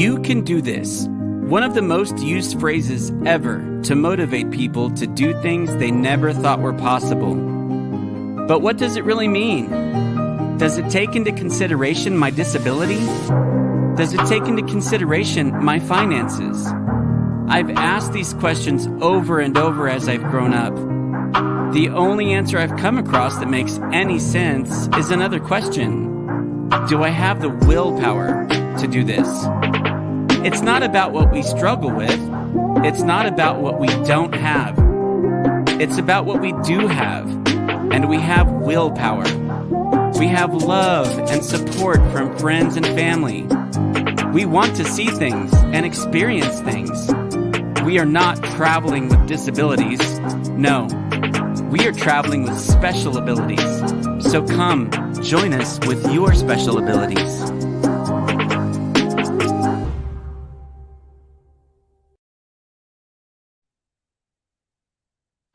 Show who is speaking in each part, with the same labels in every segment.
Speaker 1: You can do this. One of the most used phrases ever to motivate people to do things they never thought were possible. But what does it really mean? Does it take into consideration my disability? Does it take into consideration my finances? I've asked these questions over and over as I've grown up. The only answer I've come across that makes any sense is another question. Do I have the willpower to do this? It's not about what we struggle with. It's not about what we don't have. It's about what we do have. And we have willpower. We have love and support from friends and family. We want to see things and experience things. We are not traveling with disabilities. No, we are traveling with special abilities. So come, join us with your special abilities.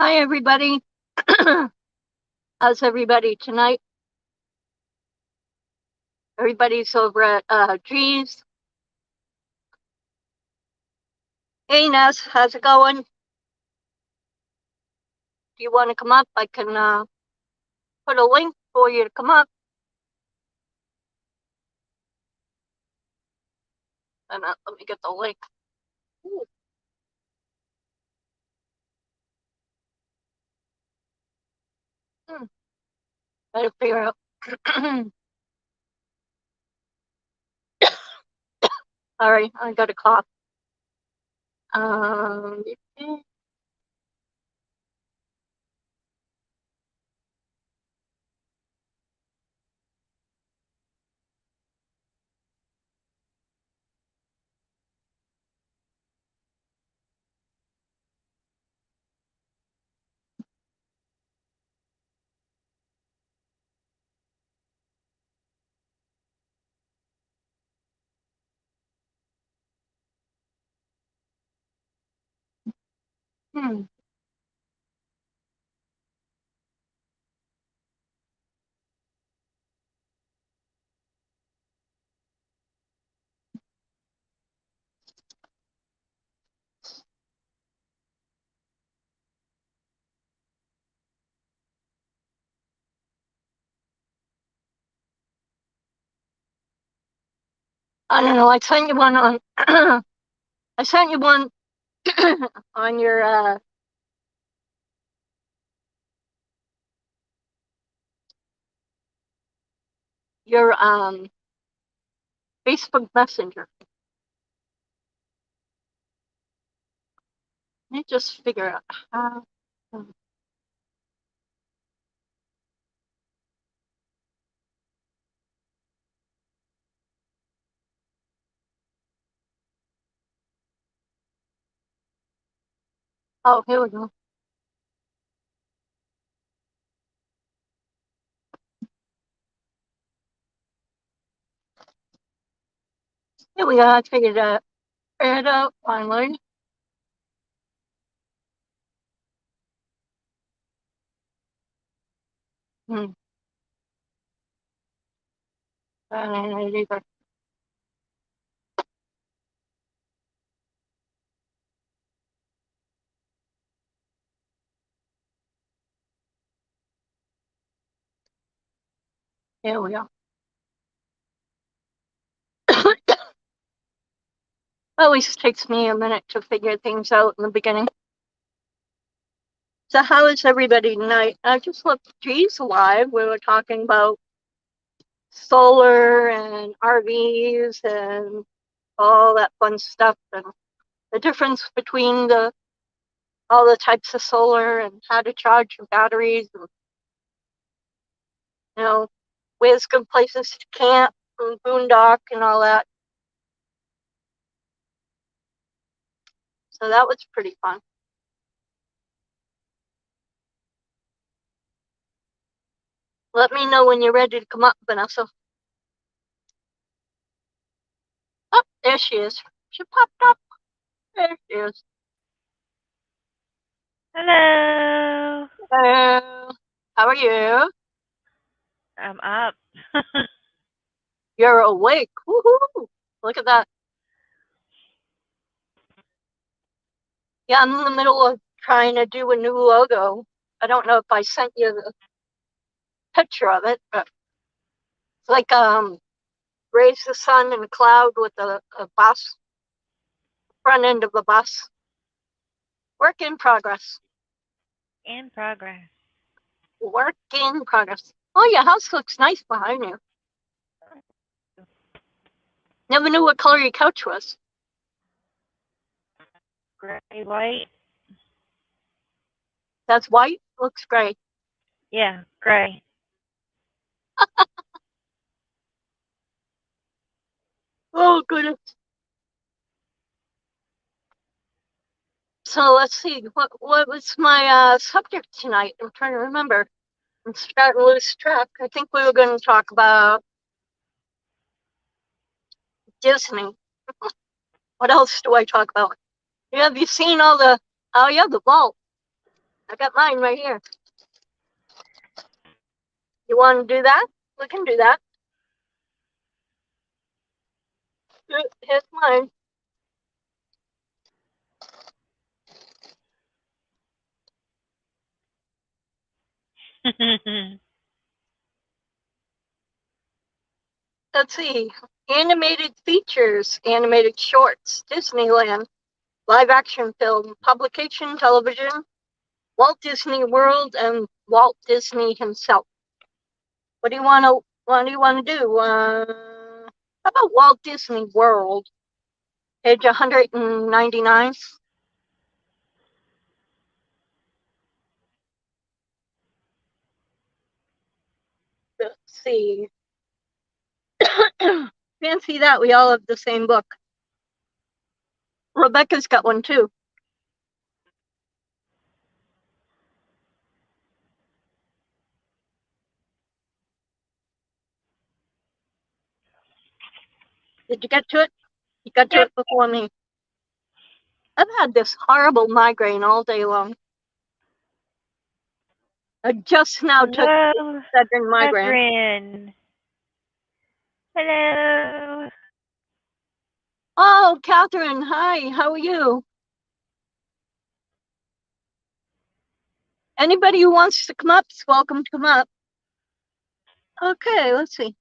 Speaker 2: Hi, everybody. How's everybody tonight? Everybody's over at G's. Hey, Ness, how's it going? Do you want to come up? I can put a link for you to come up. And let me get the link. Ooh. Gotta figure out. Sorry, I got a cough. I don't know. I sent you one on. I sent you one on your Facebook Messenger. Let me just figure out how. Oh, here we go. Here we go. I figured it out finally. I don't know either. Here we go. Always takes me a minute to figure things out in the beginning. So how is everybody tonight? I just left G's live. We were talking about solar and RVs and all that fun stuff and the difference between all the types of solar and how to charge your batteries and, you know, where's good places to camp and boondock and all that. So that was pretty fun. Let me know when you're ready to come up, Vanessa. Oh, there she is. She popped up. There she is.
Speaker 3: Hello.
Speaker 2: Hello. How are you?
Speaker 3: I'm up.
Speaker 2: You're awake. Woohoo! Look at that. Yeah, I'm in the middle of trying to do a new logo. I don't know if I sent you the picture of it, but it's like raise the sun and a cloud with a bus, front end of a bus. Work in progress.
Speaker 3: In progress.
Speaker 2: Work in progress. Oh, your house looks nice behind you. Never knew what color your couch was.
Speaker 3: Gray, white.
Speaker 2: That's white. Looks great.
Speaker 3: Yeah, gray.
Speaker 2: Oh, goodness. So let's see. What was my subject tonight? I'm trying to remember. I'm starting to lose track. I think we were going to talk about Disney. What else do I talk about? Yeah, have you seen all the? Oh yeah, the vault. I got mine right here. You want to do that? We can do that. Here's mine. Let's see. Animated features, animated shorts, Disneyland, live action film, publication, television, Walt Disney World, and Walt Disney himself. What do you want to do? How about Walt Disney World? Page 199. Let's see. Fancy that, we all have the same book. Rebecca's got one too. Did you get to it? You got to
Speaker 3: Yep.
Speaker 2: it before me. I've had this horrible migraine all day long. I just now took
Speaker 3: Hello,
Speaker 2: Excedrin migraine.
Speaker 3: Catherine. Hello.
Speaker 2: Oh, Catherine, hi, how are you? Anybody who wants to come up is welcome to come up. Okay, let's see.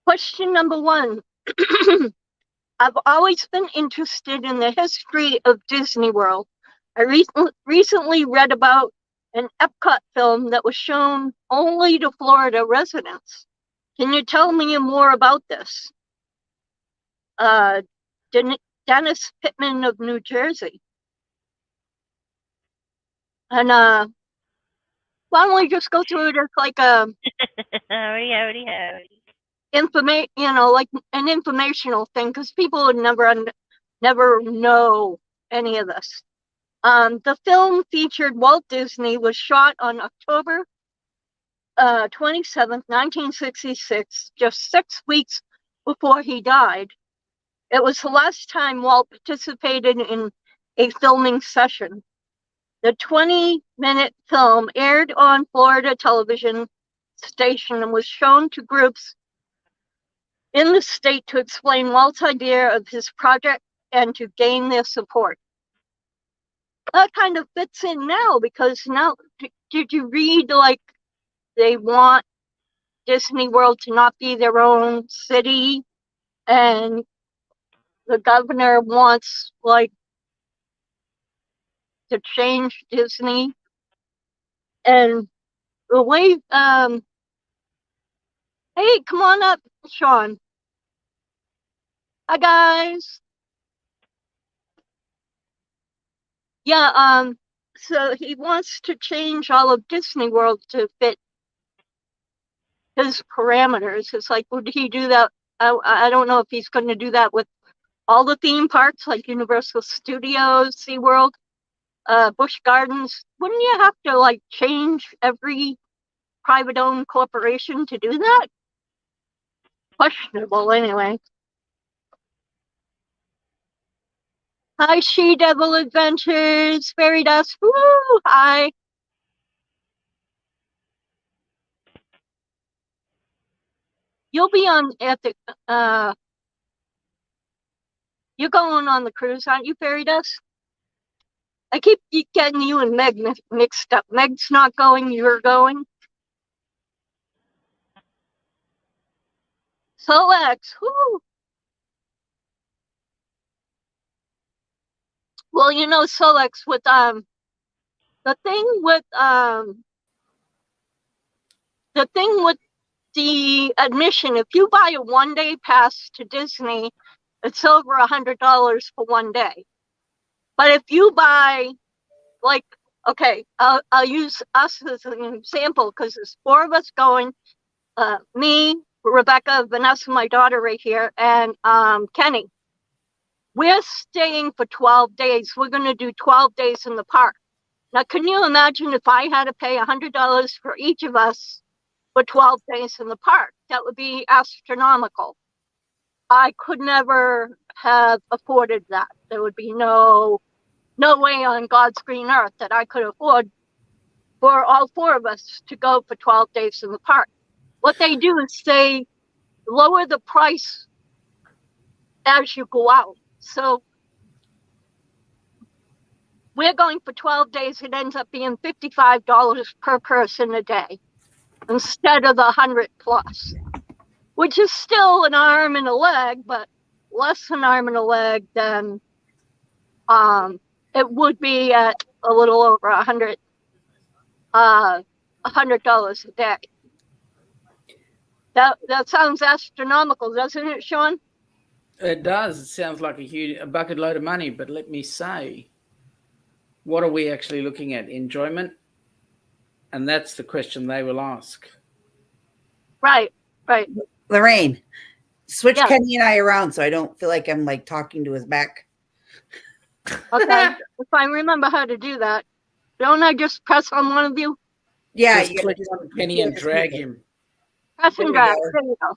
Speaker 2: Question number 1. I've always been interested in the history of Disney World. I recently read about an Epcot film that was shown only to Florida residents. Can you tell me more about this? Dennis Pittman of New Jersey. And why don't we just go through it as like a
Speaker 3: Howdy.
Speaker 2: like an informational thing, because people would never know any of this. The film featured Walt Disney, was shot on October 27th, 1966, just 6 weeks before he died. It was the last time Walt participated in a filming session. The 20-minute film aired on Florida television station and was shown to groups in the state to explain Walt's idea of his project and to gain their support. That kind of fits in now, because now, did you read, like, they want Disney World to not be their own city, and the governor wants, like, to change Disney? And the way, hey, come on up, Sean. Hi, guys. Yeah, so he wants to change all of Disney World to fit his parameters. It's like, would he do that? I don't know if he's going to do that with all the theme parks, like Universal Studios, SeaWorld, Busch Gardens. Wouldn't you have to, like, change every private-owned corporation to do that? Questionable, anyway. Hi, She-Devil Adventures, Fairy Dust. Woo! Hi. you'll be on at the you're going on the cruise, aren't you, Fairy Dust? I keep getting you and Meg mixed up. Meg's not going, you're going. Solex, whoo. Well, you know, Solex, with the thing with the admission, if you buy a 1-day pass to Disney, it's over $100 for 1 day. But if you buy, like, okay, I'll use us as an example because there's 4 of us going. Me, Rebecca, Vanessa, my daughter right here, and Kenny. We're staying for 12 days. We're going to do 12 days in the park. Now, can you imagine if I had to pay $100 for each of us for 12 days in the park? That would be astronomical. I could never have afforded that. There would be no way on God's green earth that I could afford for all 4 of us to go for 12 days in the park. What they do is they lower the price as you go out. So we're going for 12 days. It ends up being $55 per person a day instead of the 100 plus, which is still an arm and a leg, but less an arm and a leg than it would be at a little over $100 a day. That sounds astronomical, doesn't it, Sean?
Speaker 4: It does. It sounds like a bucket load of money. But let me say, what are we actually looking at? Enjoyment? And that's the question they will ask.
Speaker 2: Right.
Speaker 5: Lorraine, switch
Speaker 2: Yeah.
Speaker 5: Kenny and I around so I don't feel like I'm like talking to his back.
Speaker 2: Okay. If I remember how to do that, don't I just press on one of you?
Speaker 5: Yeah,
Speaker 4: Just click on Kenny and drag him.
Speaker 2: Press
Speaker 5: There
Speaker 2: and
Speaker 5: we
Speaker 2: drag.
Speaker 5: go.
Speaker 2: There you go.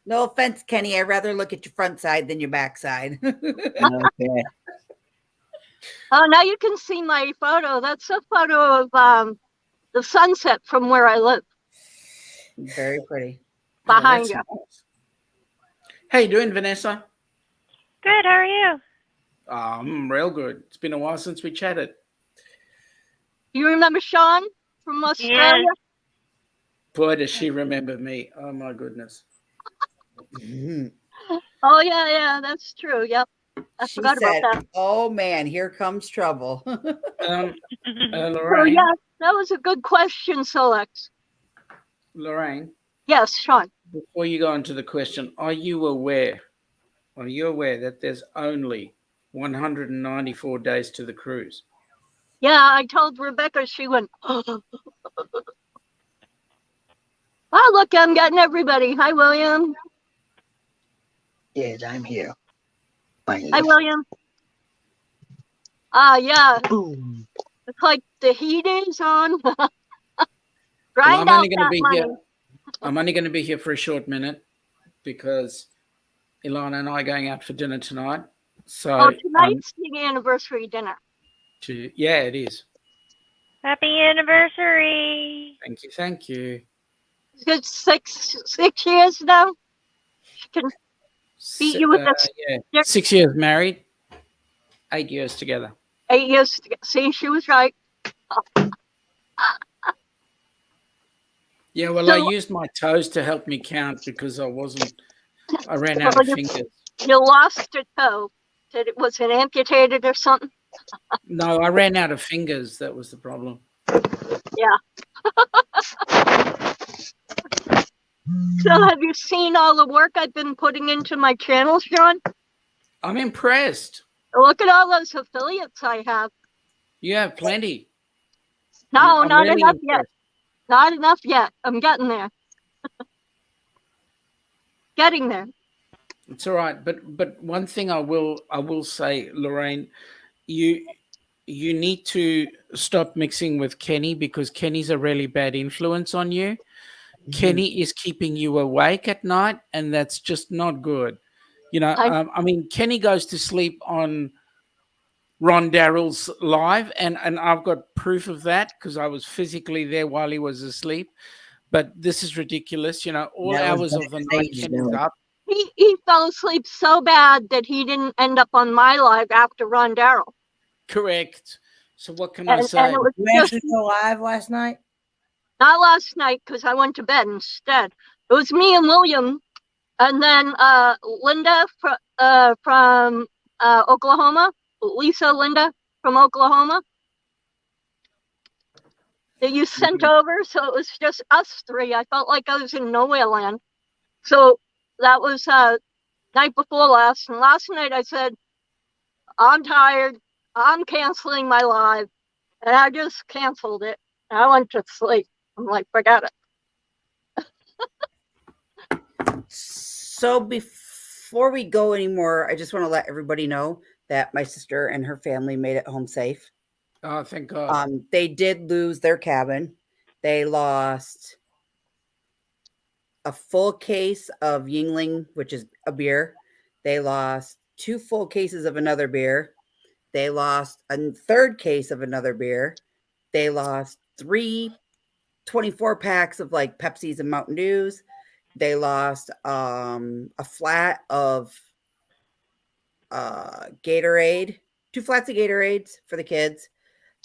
Speaker 5: No offense, Kenny. I'd rather look at your front side than your back side.
Speaker 1: Okay.
Speaker 2: Oh, now you can see my photo. That's a photo of the sunset from where I live,
Speaker 5: Very pretty.
Speaker 2: behind
Speaker 4: that's
Speaker 2: you.
Speaker 4: nice. How you doing, Vanessa?
Speaker 3: Good, how are you?
Speaker 4: I'm real good. It's been a while since we chatted.
Speaker 2: You remember Sean from Australia?
Speaker 4: Boy, does she remember me. Oh, my goodness.
Speaker 2: Oh, yeah, that's true. Yep. I
Speaker 5: She
Speaker 2: forgot about
Speaker 5: said,
Speaker 2: that.
Speaker 5: "Oh man, here comes trouble."
Speaker 2: So,
Speaker 4: Lorraine,
Speaker 2: yeah, that was a good question, Solex.
Speaker 4: Lorraine,
Speaker 2: Yes, Sean.
Speaker 4: before you go into the question, are you aware that there's only 194 days to the cruise?
Speaker 2: Yeah, I told Rebecca, she went, oh, look, I'm getting everybody. Hi, William.
Speaker 6: Yes, I'm here.
Speaker 2: Hi,
Speaker 6: Finally.
Speaker 2: William. Yeah,
Speaker 6: Boom.
Speaker 2: it's like the heat is on.
Speaker 4: Well,
Speaker 2: Grind
Speaker 4: I'm
Speaker 2: out
Speaker 4: only going to
Speaker 2: that
Speaker 4: be
Speaker 2: money.
Speaker 4: here. I'm only going to be here for a short minute because Ilana and I are going out for dinner tonight. So,
Speaker 2: Oh, tonight's the anniversary dinner.
Speaker 4: yeah, it is.
Speaker 3: Happy anniversary.
Speaker 4: Thank you.
Speaker 2: It's six years now. She can beat you with a
Speaker 4: Yeah,
Speaker 2: stick.
Speaker 4: 6 years married, 8 years together.
Speaker 2: 8 years. See, she was right.
Speaker 4: Yeah, well,
Speaker 2: So-
Speaker 4: I used my toes to help me count because I ran out of fingers.
Speaker 2: You lost a toe. Was it amputated or something?
Speaker 4: No, I ran out of fingers. That was the problem.
Speaker 2: So have you seen all the work I've been putting into my channel, Sean?
Speaker 4: I'm impressed.
Speaker 2: Look at all those affiliates I have.
Speaker 4: You have plenty.
Speaker 2: No,
Speaker 4: I'm
Speaker 2: not
Speaker 4: really
Speaker 2: enough yet.
Speaker 4: impressed.
Speaker 2: Not enough yet. I'm getting there. Getting there.
Speaker 4: It's all right, but one thing I will say, Lorraine, you need to stop mixing with Kenny because Kenny's a really bad influence on you. Kenny is keeping you awake at night, and that's just not good. You know, I mean, Kenny goes to sleep on Ron Darrell's live, and I've got proof of that because I was physically there while he was asleep. But this is ridiculous. All
Speaker 5: That was
Speaker 4: hours of the night,
Speaker 5: backstage,
Speaker 4: Kenny's
Speaker 5: though.
Speaker 4: up.
Speaker 2: He fell asleep so bad that he didn't end up on my live after Ron Darrell.
Speaker 4: Correct. So what can I
Speaker 2: And
Speaker 4: say?
Speaker 2: it was
Speaker 6: You
Speaker 2: just
Speaker 6: actually go live last night?
Speaker 2: not last night because I went to bed instead. It was me and William, and then Linda from Oklahoma, Linda from Oklahoma, that you sent over. So it was just us three. I felt like I was in nowhere land. So that was night before last. And last night I said, I'm tired. I'm canceling my live. And I just canceled it. And I went to sleep. I'm like, forget it.
Speaker 5: So before we go anymore, I just want to let everybody know that my sister and her family made it home safe.
Speaker 4: Oh, thank God.
Speaker 5: They did lose their cabin. They lost a full case of Yingling, which is a beer. They lost 2 full cases of another beer. They lost a third case of another beer. They lost 3 24 packs of like Pepsis and Mountain Dews. They lost a flat of Gatorade, 2 flats of Gatorades for the kids.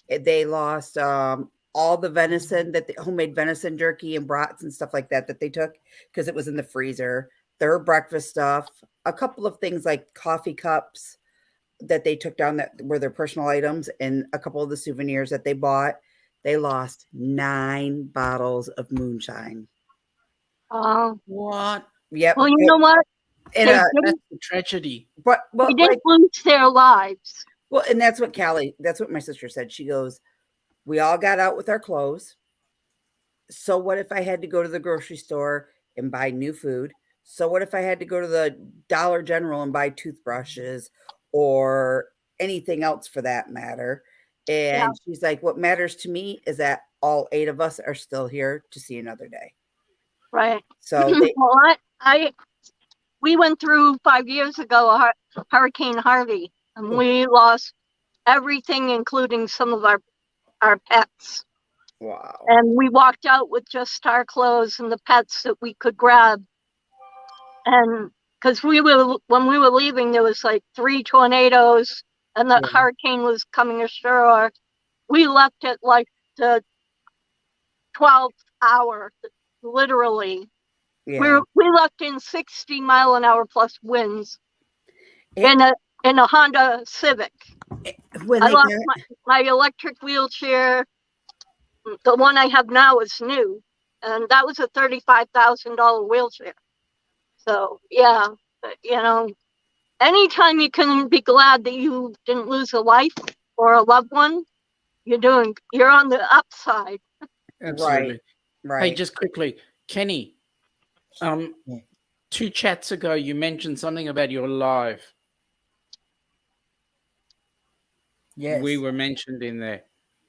Speaker 5: They lost all the venison, homemade venison jerky and brats and stuff like that they took because it was in the freezer. Their breakfast stuff, a couple of things like coffee cups that they took down that were their personal items, and a couple of the souvenirs that they bought. They lost 9 bottles of moonshine.
Speaker 4: What?
Speaker 5: Yep.
Speaker 2: Well, you know what?
Speaker 4: That's a tragedy.
Speaker 5: But
Speaker 2: They didn't lose their lives.
Speaker 5: Well, and that's what my sister said. She goes, we all got out with our clothes. So what if I had to go to the grocery store and buy new food? So what if I had to go to the Dollar General and buy toothbrushes or anything else for that matter? And she's like, what matters to me is that all 8 of us are still here to see another day.
Speaker 2: Right.
Speaker 5: So
Speaker 2: we went through 5 years ago, Hurricane Harvey, and we lost everything, including some of our pets.
Speaker 5: Wow.
Speaker 2: And we walked out with just our clothes and the pets that we could grab. And because when we were leaving, there was like 3 tornadoes and the hurricane was coming ashore. We left at like the 12th hour, literally.
Speaker 5: Yeah.
Speaker 2: We left in 60-mile-an-hour plus winds in a Honda Civic. I lost my electric wheelchair. The one I have now is new, and that was a $35,000 wheelchair. So yeah, anytime you can be glad that you didn't lose a life or a loved one, you're on the upside.
Speaker 4: Absolutely.
Speaker 5: Right.
Speaker 4: Hey, just quickly, Kenny. 2 chats ago, you mentioned something about your live.
Speaker 6: Yes.
Speaker 4: We were mentioned in there.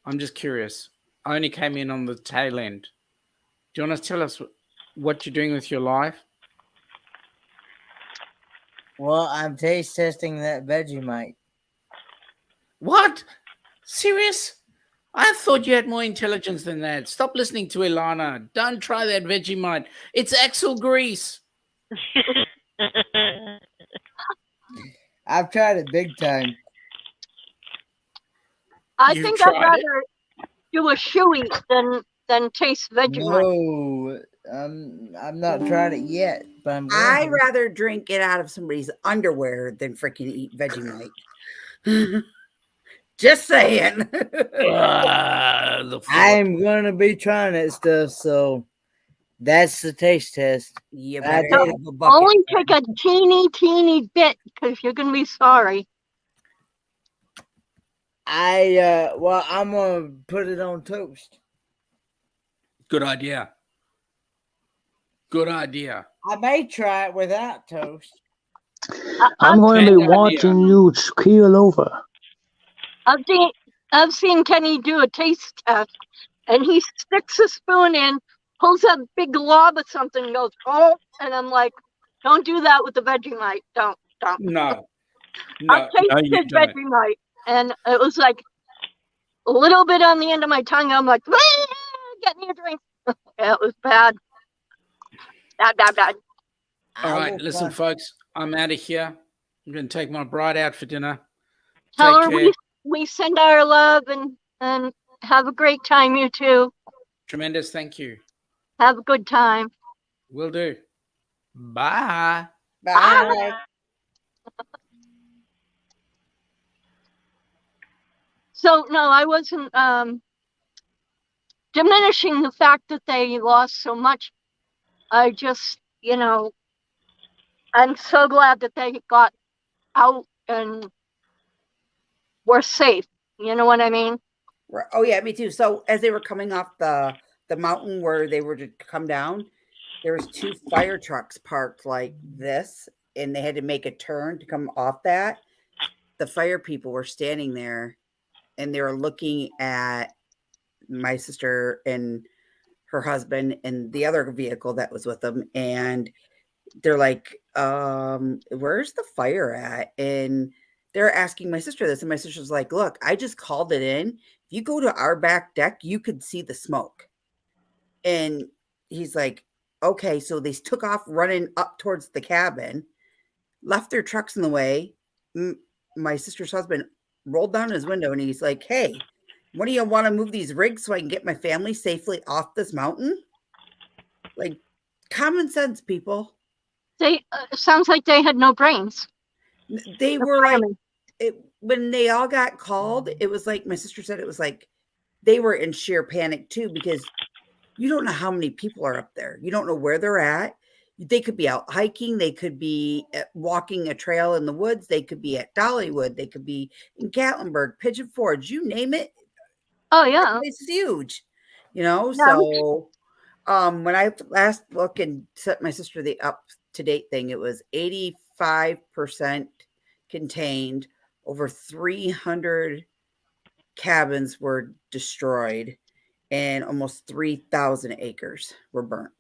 Speaker 4: I'm just curious. I only came in on the tail end. Do you want to tell us what you're doing with your live?
Speaker 6: Well, I'm taste testing that Vegemite.
Speaker 4: What? Serious? I thought you had more intelligence than that. Stop listening to Ilana. Don't try that Vegemite. It's axle grease.
Speaker 6: I've tried it big time.
Speaker 2: I
Speaker 4: You've
Speaker 2: think I'd
Speaker 4: tried
Speaker 2: rather do a shoey than taste Vegemite.
Speaker 6: No, I've not tried it yet, but
Speaker 5: I'd rather drink it out of somebody's underwear than freaking eat Vegemite. Just saying.
Speaker 6: I'm gonna be trying that stuff, so that's the taste test.
Speaker 5: You
Speaker 6: I
Speaker 5: better
Speaker 6: did.
Speaker 5: have a bucket.
Speaker 2: Only take a teeny bit because you're gonna be sorry.
Speaker 6: Well, I'm gonna put it on toast.
Speaker 4: Good idea. Good idea.
Speaker 6: I may try it without toast.
Speaker 7: I'm going to be watching you keel over.
Speaker 2: I've seen Kenny do a taste test, and he sticks a spoon in, pulls a big glob of something, and goes, "Oh!" And I'm like, "Don't do that with the Vegemite. Don't."
Speaker 4: No.
Speaker 2: I tasted Vegemite, and it was like a little bit on the end of my tongue. I'm like, "Get me a drink." Yeah, it was bad. Bad.
Speaker 4: All
Speaker 5: I
Speaker 4: right,
Speaker 5: will
Speaker 4: listen, folks, I'm out of here. I'm going to take my bride out for dinner.
Speaker 2: Tell
Speaker 4: Take
Speaker 2: her
Speaker 4: care.
Speaker 2: we send our love and have a great time, you two.
Speaker 4: Tremendous. Thank you.
Speaker 2: Have a good time.
Speaker 4: Will do. Bye.
Speaker 5: Bye.
Speaker 2: So no, I wasn't diminishing the fact that they lost so much. I just, I'm so glad that they got out and were safe. You know what I mean?
Speaker 5: Oh yeah, me too. So as they were coming off the mountain where they were to come down, there was 2 fire trucks parked like this, and they had to make a turn to come off that. The fire people were standing there, and they were looking at my sister and her husband and the other vehicle that was with them, and they're like, where's the fire at? And they're asking my sister this, and my sister's like, look, I just called it in. If you go to our back deck, you could see the smoke. And he's like, okay. So they took off running up towards the cabin, left their trucks in the way. My sister's husband rolled down his window, and he's like, hey, what do you want to move these rigs so I can get my family safely off this mountain? Like, common sense, people.
Speaker 2: They sounds like they had no brains.
Speaker 5: They were like, when they all got called, it was like my sister said, it was like they were in sheer panic too, because you don't know how many people are up there. You don't know where they're at. They could be out hiking. They could be walking a trail in the woods. They could be at Dollywood. They could be in Gatlinburg, Pigeon Forge, you name it.
Speaker 2: Oh yeah,
Speaker 5: It's huge, you know.
Speaker 2: Yeah.
Speaker 5: So when I last looked and set my sister the up to date thing, it was 85% contained. Over 300 cabins were destroyed, and almost 3,000 acres were burnt.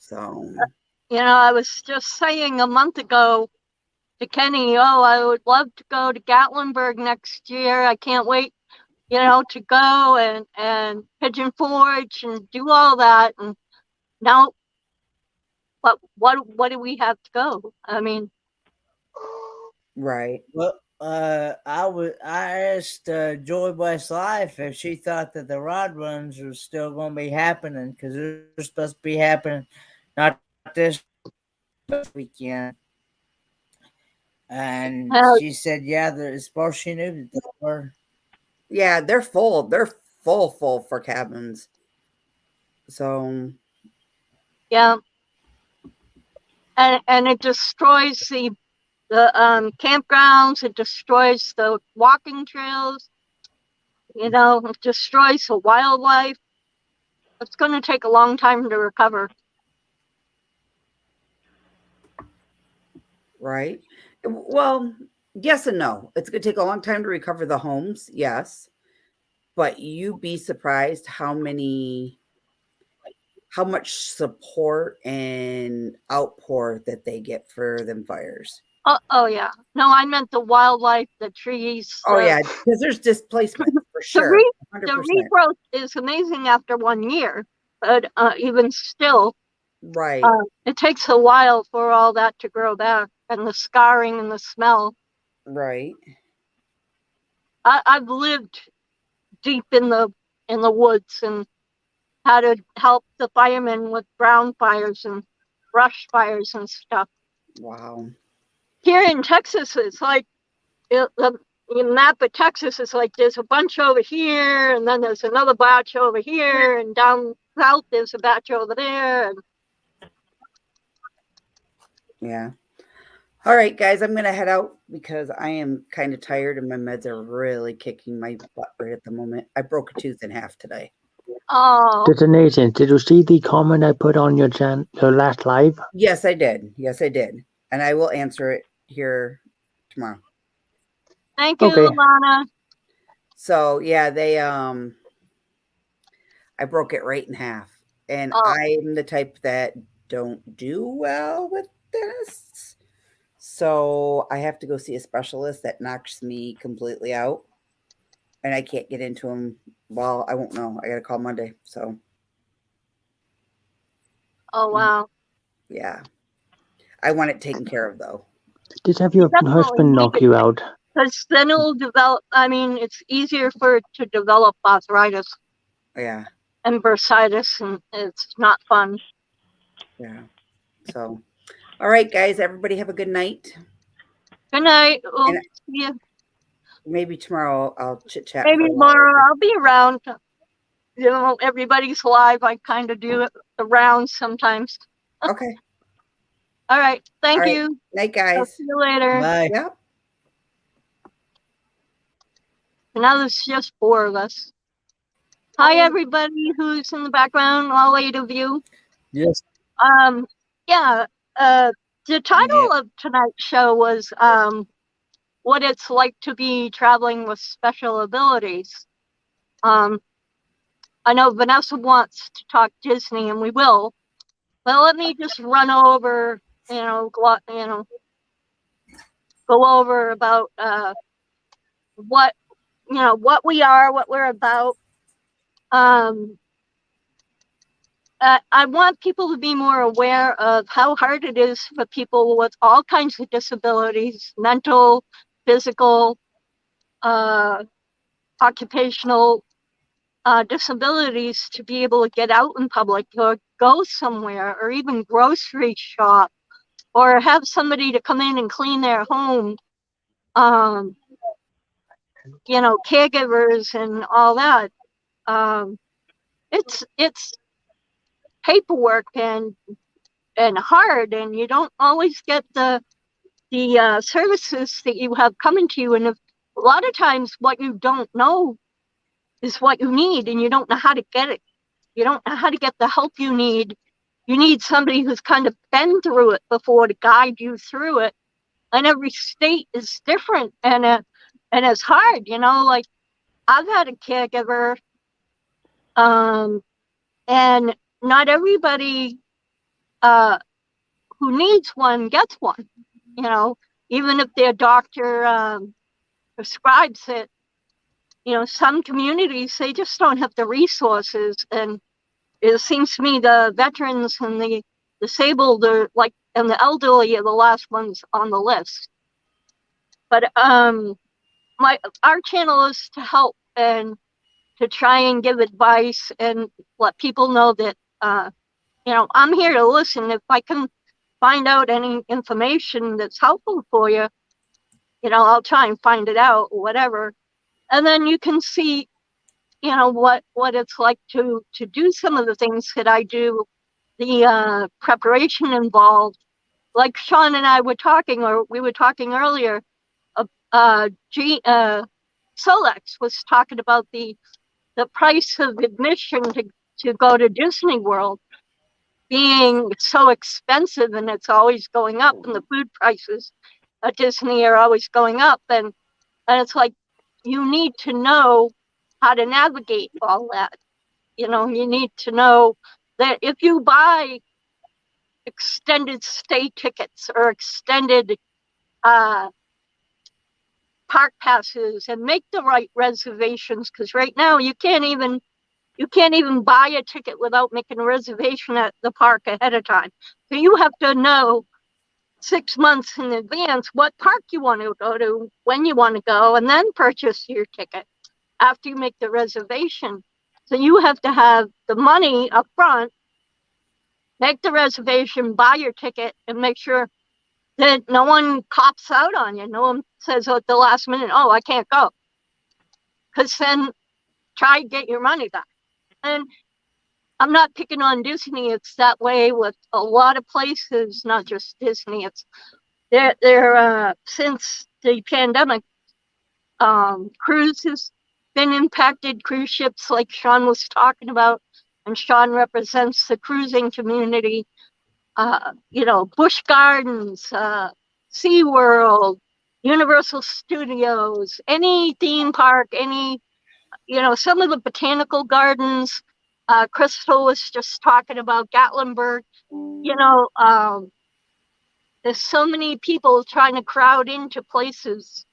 Speaker 5: So,
Speaker 2: I was just saying a month ago to Kenny, oh, I would love to go to Gatlinburg next year. I can't wait, to go and Pigeon Forge and do all that. And now, what do we have to go? I mean,
Speaker 5: right.
Speaker 6: Well, I asked Joy West Life if she thought that the rod runs were still going to be happening, because they're supposed to be happening not this weekend. And she said, yeah, as far as she knew, that they were.
Speaker 5: Yeah, they're full. They're full for cabins. So,
Speaker 2: yeah, and it destroys the campgrounds. It destroys the walking trails. It destroys the wildlife. It's going to take a long time to recover.
Speaker 5: right. Well, yes and no. It's going to take a long time to recover the homes. Yes. But you'd be surprised how much support and outpour that they get for them fires.
Speaker 2: Oh yeah. No, I meant the wildlife, the trees.
Speaker 5: Oh yeah, because there's displacement for sure.
Speaker 2: The regrowth is amazing after 1 year, but even still,
Speaker 5: right.
Speaker 2: It takes a while for all that to grow back, and the scarring and the smell.
Speaker 5: Right.
Speaker 2: I've lived deep in the woods and had to help the firemen with ground fires and brush fires and stuff.
Speaker 5: Wow.
Speaker 2: Here in Texas, it's like the map of Texas is like there's a bunch over here, and then there's another batch over here, and down south there's a batch over there. And
Speaker 5: yeah. All right, guys, I'm gonna head out because I am kind of tired and my meds are really kicking my butt right at the moment. I broke a tooth in half today.
Speaker 2: Oh.
Speaker 7: Detonation. Did you see the comment I put on your last live?
Speaker 5: Yes, I did. And I will answer it here tomorrow.
Speaker 2: Thank you, Lana.
Speaker 5: So yeah, they I broke it right in half. And I'm the type that don't do well with this. So I have to go see a specialist that knocks me completely out. And I can't get into them. Well, I won't know. I got to call Monday. So
Speaker 2: Oh, wow.
Speaker 5: Yeah. I want it taken care of, though.
Speaker 7: Just have
Speaker 2: You
Speaker 7: your
Speaker 2: definitely
Speaker 7: husband
Speaker 2: need
Speaker 7: knock
Speaker 2: it,
Speaker 7: you out.
Speaker 2: because then it'll develop. I mean, it's easier for it to develop arthritis
Speaker 5: Yeah.
Speaker 2: and bursitis, and it's not fun.
Speaker 5: Yeah. So, all right, guys, everybody have a good night.
Speaker 2: Good night. We'll
Speaker 5: And
Speaker 2: see you.
Speaker 5: maybe tomorrow I'll chit chat.
Speaker 2: Maybe tomorrow I'll be around. You know, everybody's live. I kind of do it around sometimes.
Speaker 5: Okay.
Speaker 2: All right. Thank
Speaker 5: All right.
Speaker 2: you.
Speaker 5: Night,
Speaker 2: I'll
Speaker 5: guys.
Speaker 2: see you later.
Speaker 6: Bye.
Speaker 5: Yep.
Speaker 2: Now there's just 4 of us. Hi, everybody who's in the background, all 8 of you.
Speaker 6: Yes.
Speaker 2: Yeah, the title of tonight's show was what it's like to be traveling with special abilities. I know Vanessa wants to talk Disney, and we will, but let me just run over, go over about what we are, what we're about. I want people to be more aware of how hard it is for people with all kinds of disabilities, mental, physical, occupational disabilities, to be able to get out in public or go somewhere or even grocery shop or have somebody to come in and clean their home. Caregivers and all that. It's paperwork and hard, and you don't always get the services that you have coming to you. And a lot of times what you don't know is what you need, and you don't know how to get it. You don't know how to get the help you need. You need somebody who's kind of been through it before to guide you through it. And every state is different, and it's hard, like I've had a caregiver, and not everybody who needs one gets one, even if their doctor prescribes it. Some communities, they just don't have the resources. And it seems to me the veterans and the disabled and the elderly are the last ones on the list. But our channel is to help and to try and give advice and let people know that, I'm here to listen. If I can find out any information that's helpful for you, I'll try and find it out or whatever. And then you can see, what it's like to do some of the things that I do, the preparation involved. Like Sean and I were talking, or we were talking earlier, Solex was talking about the price of admission to go to Disney World being so expensive, and it's always going up, and the food prices at Disney are always going up. And it's like, you need to know how to navigate all that. You need to know that if you buy extended stay tickets or extended park passes and make the right reservations, because right now you can't even buy a ticket without making a reservation at the park ahead of time. So you have to know 6 months in advance what park you want to go to, when you want to go, and then purchase your ticket after you make the reservation. So you have to have the money up front, make the reservation, buy your ticket, and make sure that no one cops out on you. No one says at the last minute, oh, I can't go. Because then try to get your money back. And I'm not picking on Disney. It's that way with a lot of places, not just Disney. It's they're since the pandemic, cruise has been impacted. Cruise ships, like Sean was talking about, and Sean represents the cruising community. Busch Gardens, SeaWorld, Universal Studios, any theme park, some of the botanical gardens. Crystal was just talking about Gatlinburg. There's so many people trying to crowd into places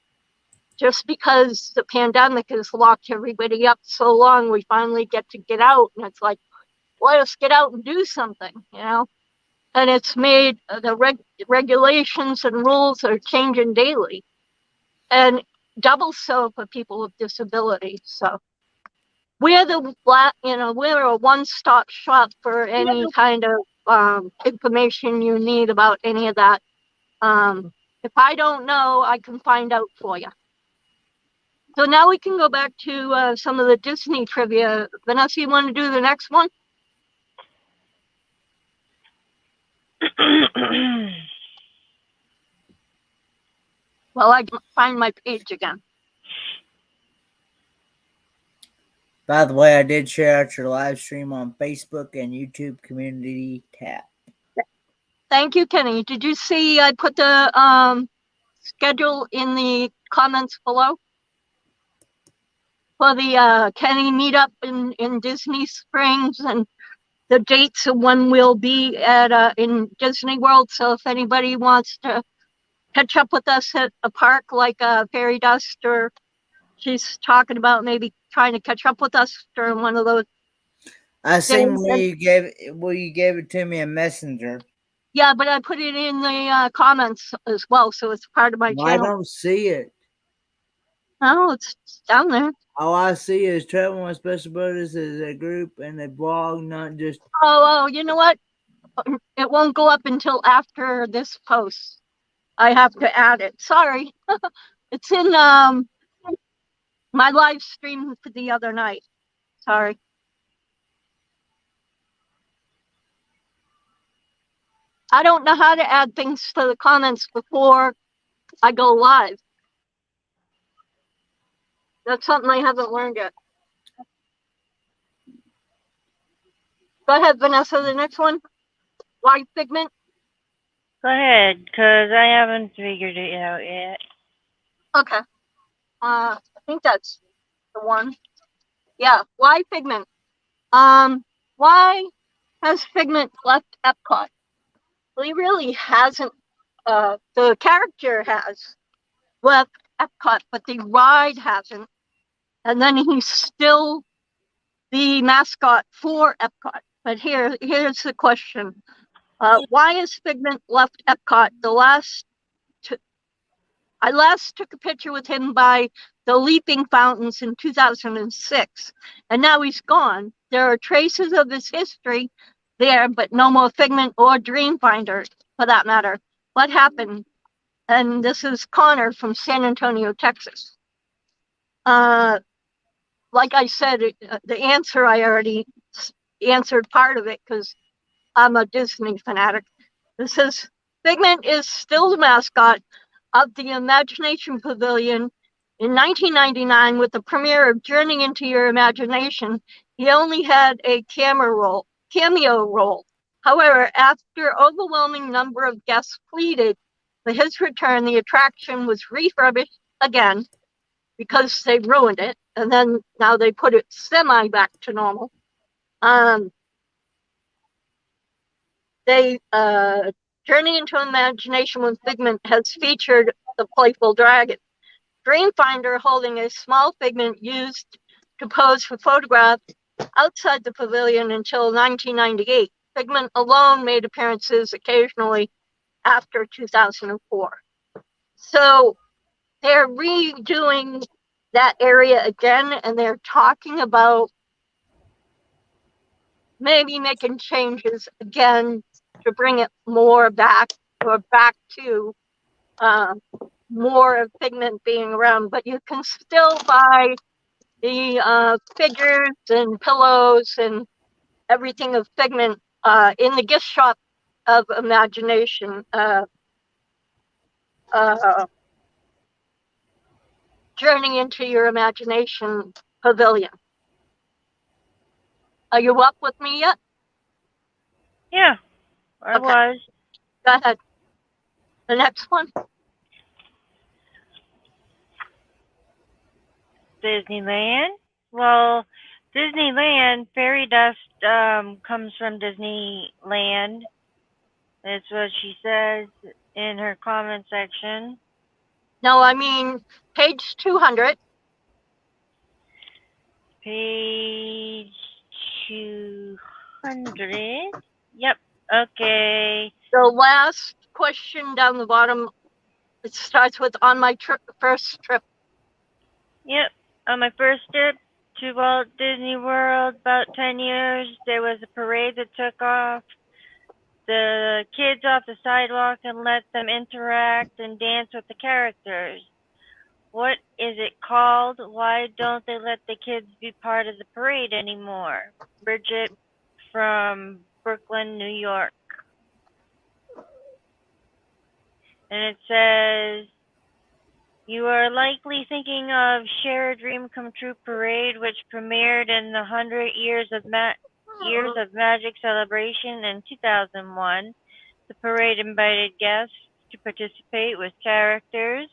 Speaker 2: just because the pandemic has locked everybody up so long. We finally get out, and it's like, let us get out and do something, And it's made the regulations and rules are changing daily, and double so for people with disabilities. So we're we're a one-stop shop for any kind of information you need about any of that. If I don't know, I can find out for you. So now we can go back to some of the Disney trivia. Vanessa, you want to do the next one? Well, I can find my page again.
Speaker 6: By the way, I did share out your live stream on Facebook and YouTube Community tab.
Speaker 2: Thank you, Kenny. Did you see I put the schedule in the comments below for the Kenny meetup in Disney Springs and the dates of when we'll be at in Disney World? So if anybody wants to catch up with us at a park like Fairy Dust, or she's talking about maybe trying to catch up with us during one of those.
Speaker 6: I seen where you gave it to me in Messenger.
Speaker 2: Yeah, but I put it in the comments as well, so it's part of my channel.
Speaker 6: I don't see it.
Speaker 2: Oh, it's down there.
Speaker 6: All I see is Travel My Special Brothers as a group and a blog, not just.
Speaker 2: Oh, you know what? It won't go up until after this post. I have to add it. Sorry. It's in my live stream for the other night. Sorry. I don't know how to add things to the comments before I go live. That's something I haven't learned yet. Go ahead, Vanessa, the next one. White pigment.
Speaker 3: Go ahead, because I haven't figured it out yet.
Speaker 2: Okay. I think that's the one. Yeah, why Figment? Why has Figment left Epcot? Well, he really hasn't. The character has left Epcot, but the ride hasn't. And then he's still the mascot for Epcot. But here's the question. Why has Figment left Epcot? I last took a picture with him by the Leaping Fountains in 2006, and now he's gone. There are traces of his history there, but no more Figment or Dreamfinder, for that matter. What happened? And this is Connor from San Antonio, Texas. Like I said, the answer, I already answered part of it because I'm a Disney fanatic. This is Figment is still the mascot of the Imagination Pavilion. In 1999, with the premiere of Journey into Your Imagination, he only had a cameo role. However, after overwhelming number of guests pleaded for his return, the attraction was refurbished again because they ruined it, and then now they put it semi back to normal. Journey into Imagination with Figment has featured the playful dragon. Dreamfinder holding a small Figment used to pose for photographs outside the pavilion until 1998. Figment alone made appearances occasionally after 2004. So they're redoing that area again, and they're talking about maybe making changes again to bring it more back, or back to more of Figment being around. But you can still buy the figures and pillows and everything of Figment in the gift shop of Imagination. Journey into Your Imagination Pavilion. Are you up with me yet?
Speaker 3: Yeah, I was.
Speaker 2: Go ahead. The next one.
Speaker 3: Disneyland. Well, Disneyland, fairy dust comes from Disneyland. That's what she says in her comment section.
Speaker 2: No, I mean page 200.
Speaker 3: Page 200. 200. Yep. Okay.
Speaker 2: The last question down the bottom, it starts with on my first trip.
Speaker 3: Yep. On my first trip to Walt Disney World, about 10 years, there was a parade that took off the kids off the sidewalk and let them interact and dance with the characters. What is it called? Why don't they let the kids be part of the parade anymore? Bridget from Brooklyn, New York. And it says, you are likely thinking of Share a Dream Come True Parade, which premiered in the 100 Years of Magic celebration in 2001. The parade invited guests to participate with characters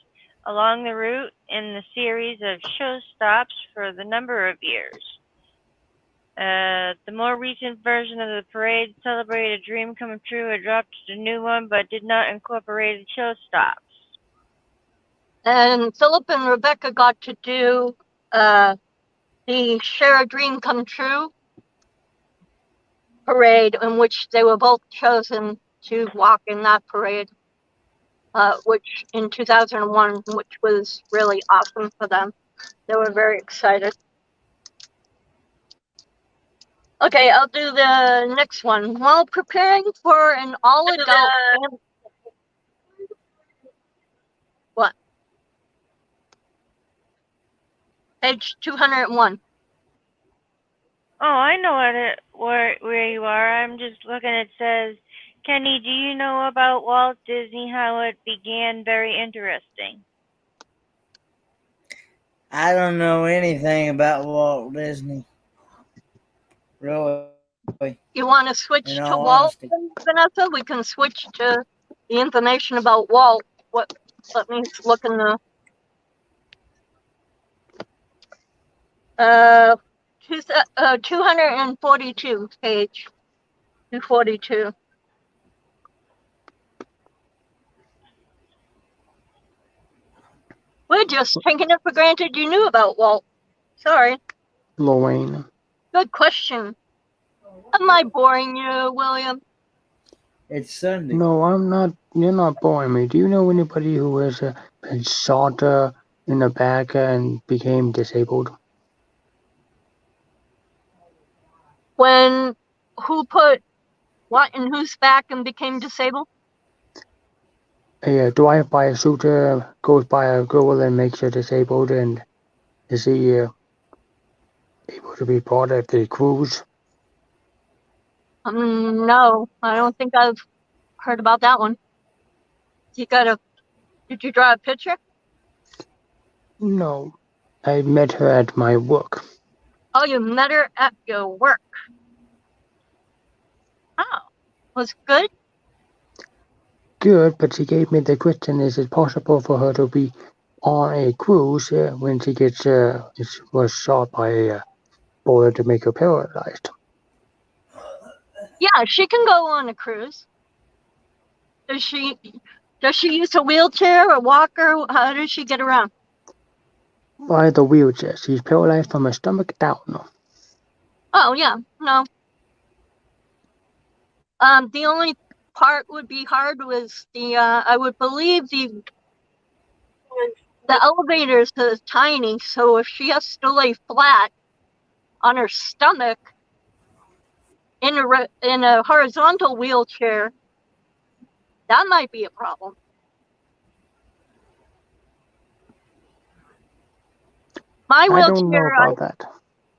Speaker 3: along the route in the series of show stops for the number of years. The more recent version of the parade celebrated a dream come true, adopted a new one, but did not incorporate show stops.
Speaker 2: And Philip and Rebecca got to do the Share a Dream Come True parade, in which they were both chosen to walk in that parade, which in 2001, which was really awesome for them. They were very excited. Okay, I'll do the next one. While preparing for an all-adult what? Page 201.
Speaker 3: Oh, I know where you are. I'm just looking. It says, Kenny, do you know about Walt Disney, how it began? Very interesting.
Speaker 6: I don't know anything about Walt Disney. Really.
Speaker 2: You want to switch
Speaker 6: In
Speaker 2: to
Speaker 6: all
Speaker 2: Walt,
Speaker 6: honesty.
Speaker 2: Vanessa? We can switch to the information about Walt. Let me look in the 242 page 242. We're just taking it for granted you knew about Walt. Sorry.
Speaker 7: Lorraine.
Speaker 2: Good question. Am I boring you, William?
Speaker 6: It's Sunday.
Speaker 7: No, I'm not. You're not boring me. Do you know anybody who has been shot in the back and became disabled?
Speaker 2: Who put what in whose back and became disabled?
Speaker 7: A drive-by shooter goes by a girl and makes her disabled, and is he able to be part of the cruise?
Speaker 2: No, I don't think I've heard about that one. Did you draw a picture?
Speaker 7: No, I met her at my work.
Speaker 2: Oh, you met her at your work. Oh, was good?
Speaker 7: Good, but she gave me the question, is it possible for her to be on a cruise when she was shot by a bullet to make her paralyzed?
Speaker 2: Yeah, she can go on a cruise. Does she use a wheelchair or walker? How does she get around?
Speaker 7: By the wheelchair. She's paralyzed from her stomach down.
Speaker 2: Oh yeah, no. The only part would be hard was I would believe the elevators are tiny, so if she has to lay flat on her stomach in a horizontal wheelchair, that might be a problem. My
Speaker 7: I don't know about that.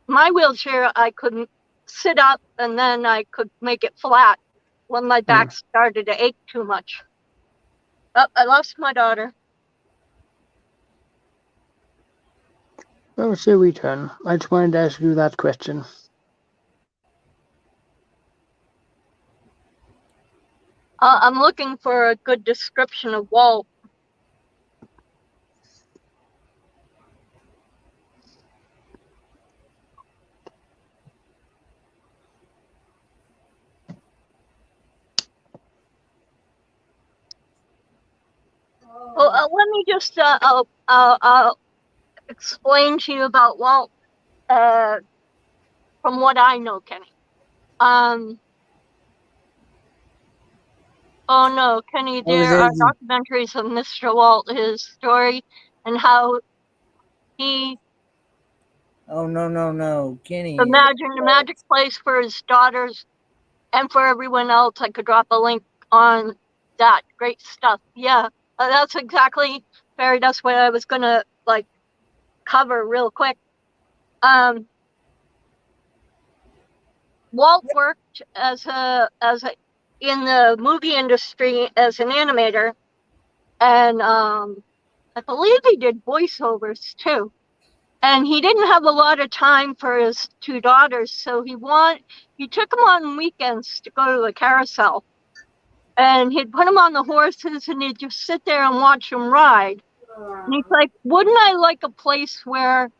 Speaker 2: My wheelchair, I couldn't sit up and then I could make it flat when my back started to ache too much. Oh, I lost my daughter.
Speaker 7: Well, she'll return. I just wanted to ask you that question.
Speaker 2: I'm looking for a good description of Walt. Well, let me just I'll explain to you about Walt from what I know, Kenny. Oh no, Kenny,
Speaker 6: Oh,
Speaker 2: there are documentaries of Mr. Walt, his story, and how he
Speaker 6: oh no, Kenny.
Speaker 2: imagined a magic place for his daughters and for everyone else. I could drop a link on that. Great stuff. Yeah, that's exactly, Barry, that's what I was gonna like cover real quick. Walt worked as a in the movie industry as an animator, and I believe he did voiceovers too. And he didn't have a lot of time for his two daughters, so he took them on weekends to go to the carousel, and he'd put them on the horses, and he'd just sit there and watch them ride. And he's like, wouldn't I like a place where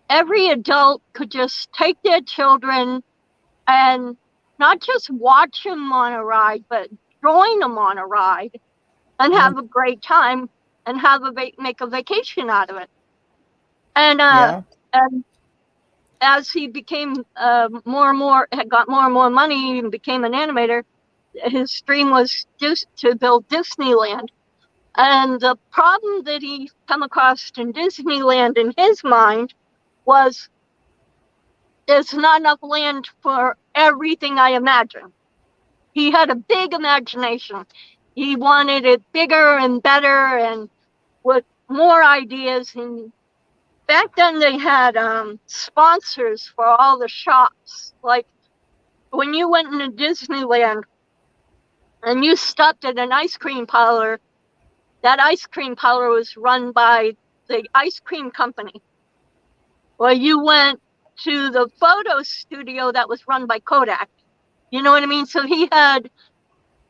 Speaker 2: every adult could just take their children and not just watch them on a ride, but join them on a ride and have a great time and make a vacation out of it. And and as he became got more and more money and became an animator, his dream was just to build Disneyland. And the problem that he come across in Disneyland in his mind was there's not enough land for everything I imagine. He had a big imagination. He wanted it bigger and better and with more ideas. And back then they had sponsors for all the shops. Like when you went into Disneyland and you stopped at an ice cream parlor, that ice cream parlor was run by the ice cream company. Or you went to the photo studio that was run by Kodak. You know what I mean? So he had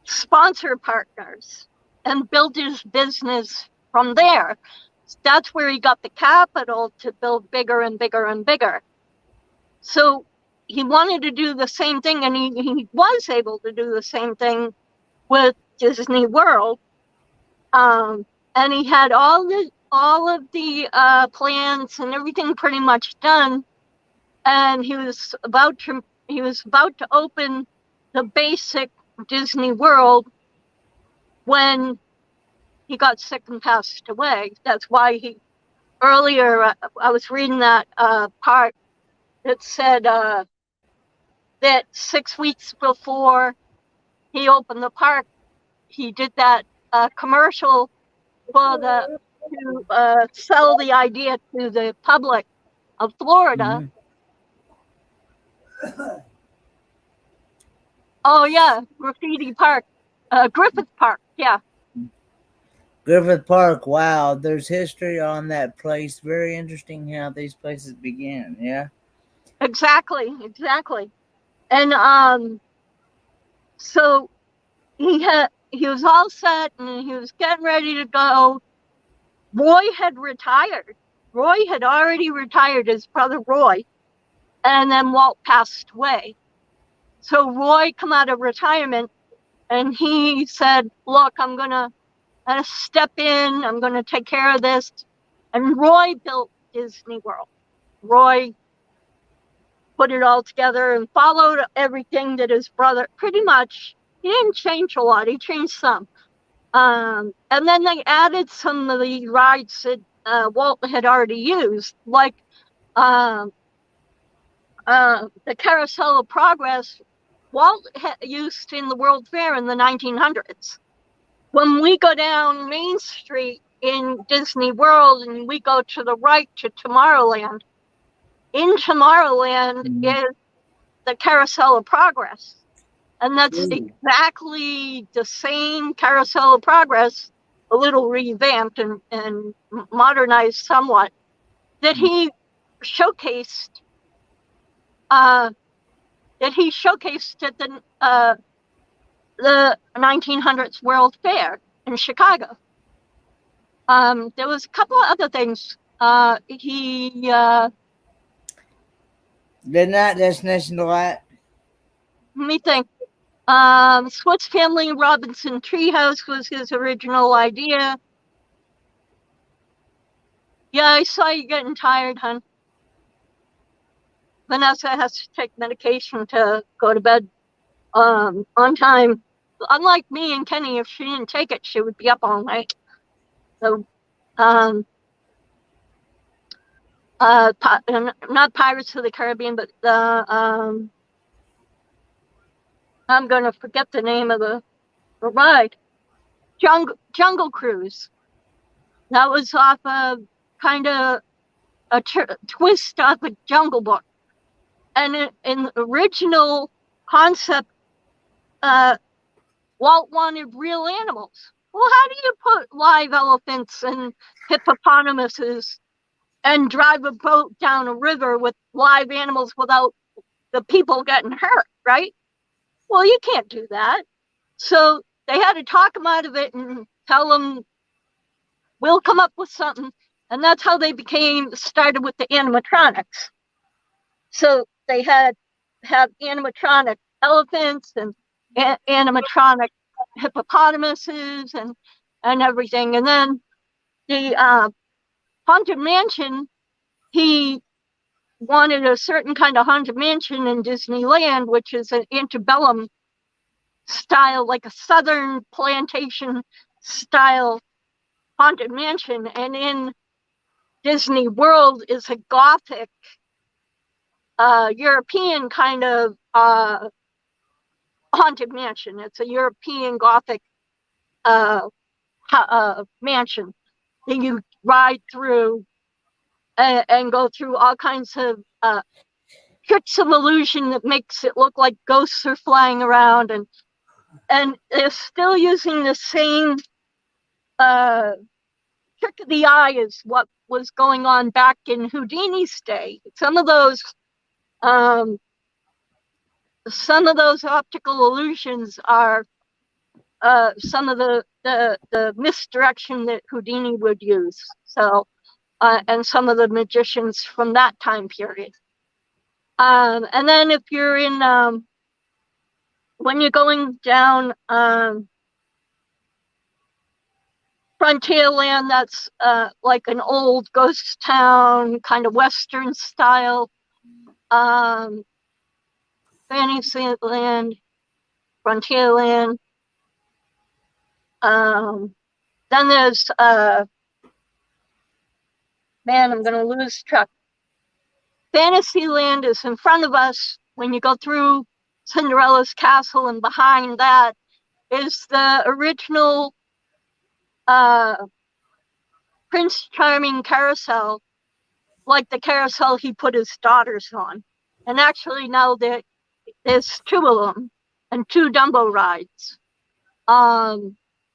Speaker 2: sponsor partners and built his business from there. That's where he got the capital to build bigger and bigger and bigger. So he wanted to do the same thing, and he was able to do the same thing with Disney World. And he had all of the plans and everything pretty much done. And he was about to open the basic Disney World when he got sick and passed away. That's why earlier I was reading that part that said that 6 weeks before he opened the park, he did that commercial to sell the idea to the public of Florida. Oh yeah, Graffiti Park, Griffith Park, yeah.
Speaker 6: Griffith Park, wow, there's history on that place. Very interesting how these places began, yeah?
Speaker 2: Exactly. And so he was all set and he was getting ready to go. Roy had retired. Roy had already retired, his brother Roy, and then Walt passed away. So Roy come out of retirement and he said, look, I'm gonna step in, I'm gonna take care of this. And Roy built Disney World. Roy put it all together and followed everything that his brother, pretty much, he didn't change a lot, he changed some. And then they added some of the rides that Walt had already used, like the Carousel of Progress. Walt used in the World Fair in the 1900s. When we go down Main Street in Disney World and we go to the right to Tomorrowland, in Tomorrowland is the Carousel of Progress. And that's exactly the same Carousel of Progress, a little revamped and modernized somewhat, that he showcased at the 1900s World Fair in Chicago. There was a couple of other things.
Speaker 6: Did not Destination Delight?
Speaker 2: Let me think. Swiss Family Robinson Treehouse was his original idea. Yeah, I saw you getting tired, hon. Vanessa has to take medication to go to bed on time. Unlike me and Kenny, if she didn't take it, she would be up all night. So, not Pirates of the Caribbean, but the I'm gonna forget the name of the ride. Jungle Cruise. That was off of kind of a twist off a Jungle Book, and in the original concept, Walt wanted real animals. Well, how do you put live elephants and hippopotamuses and drive a boat down a river with live animals without the people getting hurt, right? Well, you can't do that. So they had to talk them out of it and tell them, we'll come up with something. And that's how they started with the animatronics. So they had animatronic elephants and animatronic hippopotamuses and everything. And then the Haunted Mansion, he wanted a certain kind of Haunted Mansion in Disneyland, which is an antebellum style, like a southern plantation style Haunted Mansion. And in Disney World is a Gothic European kind of Haunted Mansion. It's a European Gothic mansion that you ride through and go through all kinds of tricks of illusion that makes it look like ghosts are flying around, and they're still using the same trick of the eye as what was going on back in Houdini's day. Some of those optical illusions are some of the misdirection that Houdini would use. So, and some of the magicians from that time period. And then if you're in, when you're going down Frontierland, that's like an old ghost town, kind of Western style. Fantasyland, Frontierland. Then there's man, I'm gonna lose track. Fantasyland is in front of us when you go through Cinderella's castle, and behind that is the original Prince Charming carousel, like the carousel he put his daughters on. And actually now there's two of them and two Dumbo rides.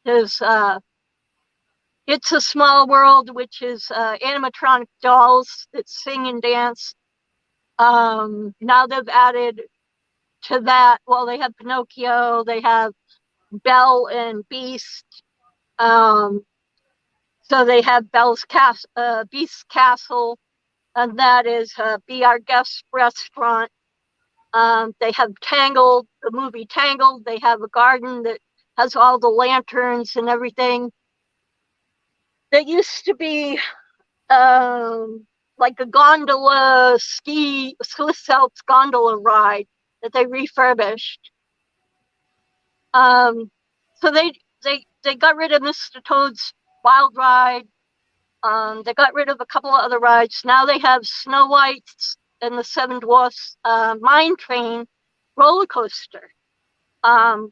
Speaker 2: There's It's a Small World, which is animatronic dolls that sing and dance. Now they've added to that, well, they have Pinocchio, they have Belle and Beast. So they have Beast's Castle, and that is Be Our Guest restaurant. They have Tangled, the movie Tangled. They have a garden that has all the lanterns and everything. That used to be like a gondola Swiss Alps gondola ride that they refurbished. So they got rid of Mr. Toad's Wild Ride. They got rid of a couple of other rides. Now they have Snow White's and the Seven Dwarfs Mine Train roller coaster,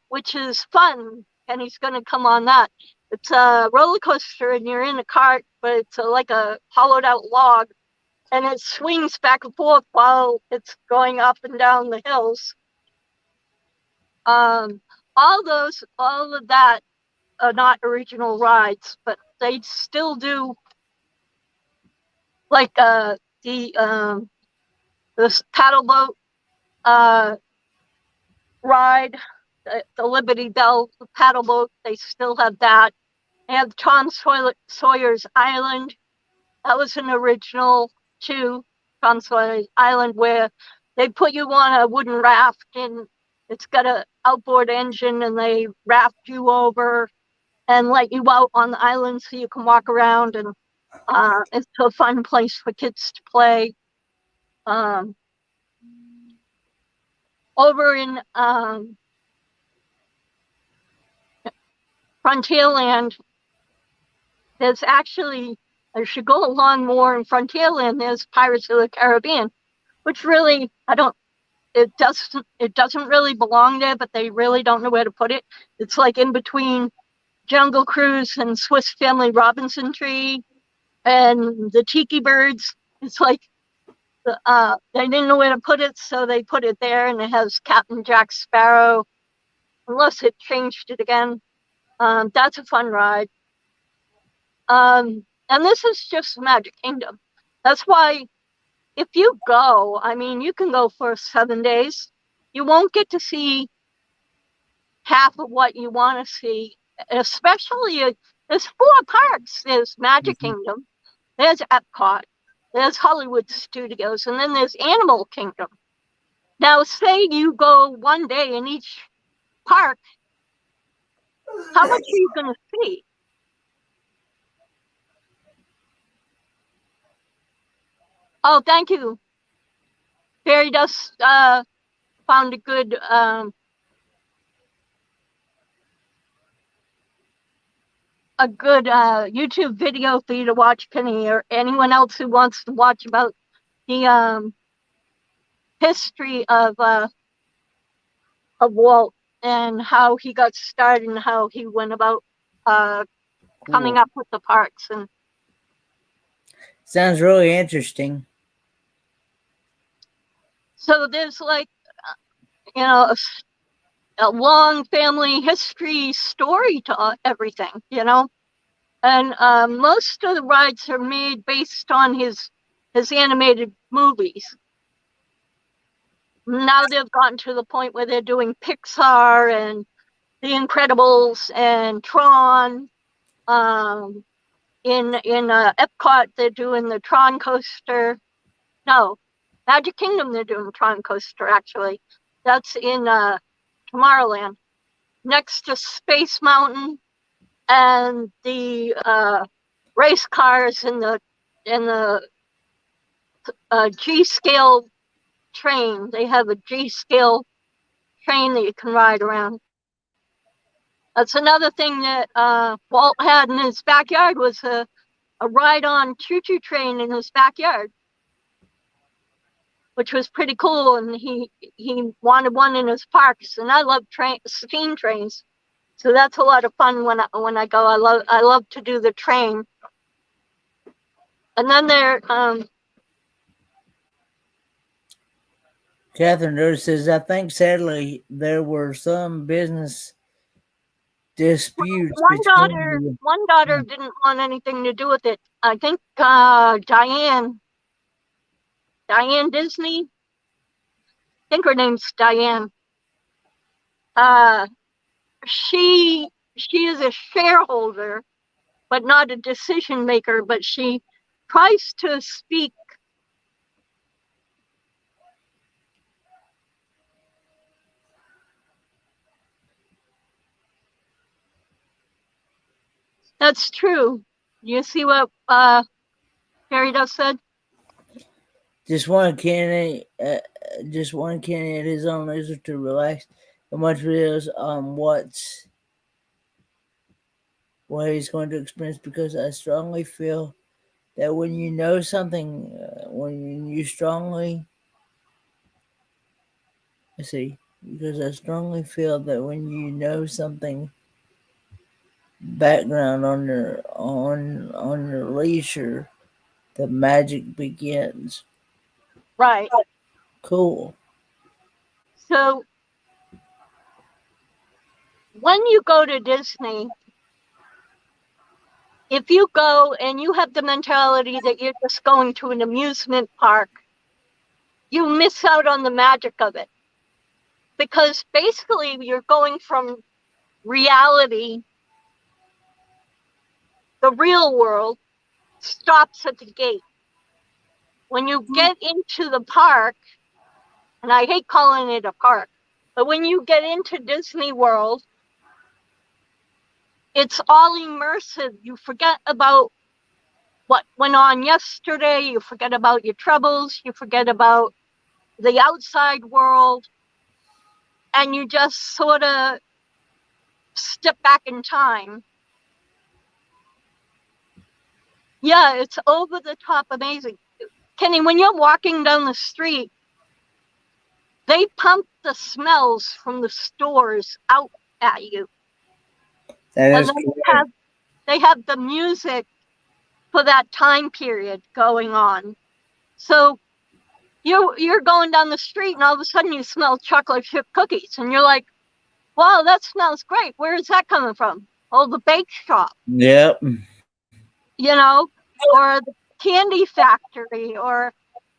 Speaker 2: which is fun, and he's going to come on that. It's a roller coaster, and you're in a cart, but it's like a hollowed out log, and it swings back and forth while it's going up and down the hills. All of that are not original rides, but they still do, like this paddle boat ride, the Liberty Bell paddle boat. They still have that. They have Tom Sawyer's Island. That was an original too, Tom Sawyer's Island, where they put you on a wooden raft, and it's got an outboard engine, and they raft you over and let you out on the island so you can walk around, and it's a fun place for kids to play. over in Frontierland, there's actually, as you go along more in Frontierland, there's Pirates of the Caribbean, which really, it doesn't really belong there, but they really don't know where to put it. It's like in between Jungle Cruise and Swiss Family Robinson Tree and the Tiki Birds. It's like they didn't know where to put it, so they put it there, and it has Captain Jack Sparrow, unless it changed it again. That's a fun ride. And this is just Magic Kingdom. That's why if you go, I mean, you can go for 7 days. You won't get to see half of what you want to see, especially there's 4 parks. There's Magic Kingdom, there's Epcot, there's Hollywood Studios, and then there's Animal Kingdom. Now, say you go 1 day in each park, how much are you going to see? Oh, thank you. Fairy Dust found a good YouTube video for you to watch, Penny, or anyone else who wants to watch about the history of Walt and how he got started and how he went about coming up with the parks. And
Speaker 6: sounds really interesting.
Speaker 2: so there's like, a long family history story to everything, and most of the rides are made based on his animated movies. Now they've gotten to the point where they're doing Pixar and The Incredibles and Tron. In Epcot, they're doing the Tron coaster. No, Magic Kingdom, they're doing the Tron coaster, actually. That's in Tomorrowland, next to Space Mountain and the race cars and the G-scale train. They have a G-scale train that you can ride around. That's another thing that Walt had in his backyard, was a ride-on choo-choo train in his backyard, which was pretty cool, and he wanted one in his parks. And I love steam trains, so that's a lot of fun when I go. I love to do the train. And then there,
Speaker 6: Catherine notices, I think sadly there were some business disputes.
Speaker 2: One daughter didn't want anything to do with it. I think Diane Disney, I think her name's Diane. She is a shareholder, but not a decision maker, but she tries to speak That's true. You see what Emeritus said?
Speaker 6: Just one candidate is on laser to relax and watch videos on what he's going to experience, because I strongly feel that when you know something, because I strongly feel that when you know something background on your leisure, the magic begins.
Speaker 2: Right.
Speaker 6: Cool.
Speaker 2: So when you go to Disney, if you go and you have the mentality that you're just going to an amusement park, you miss out on the magic of it. Because basically you're going from reality, the real world stops at the gate. When you get into the park, and I hate calling it a park, but when you get into Disney World, it's all immersive. You forget about what went on yesterday. You forget about your troubles. You forget about the outside world. and you just sort of step back in time. Yeah, it's over the top amazing. Kenny, when you're walking down the street, they pump the smells from the stores out at you.
Speaker 6: That
Speaker 2: And
Speaker 6: is
Speaker 2: then
Speaker 6: correct.
Speaker 2: they have the music for that time period going on. So you're going down the street and all of a sudden you smell chocolate chip cookies and you're like, wow, that smells great. Where is that coming from? Oh, the bake shop,
Speaker 6: Yep.
Speaker 2: you know, or the candy factory, or,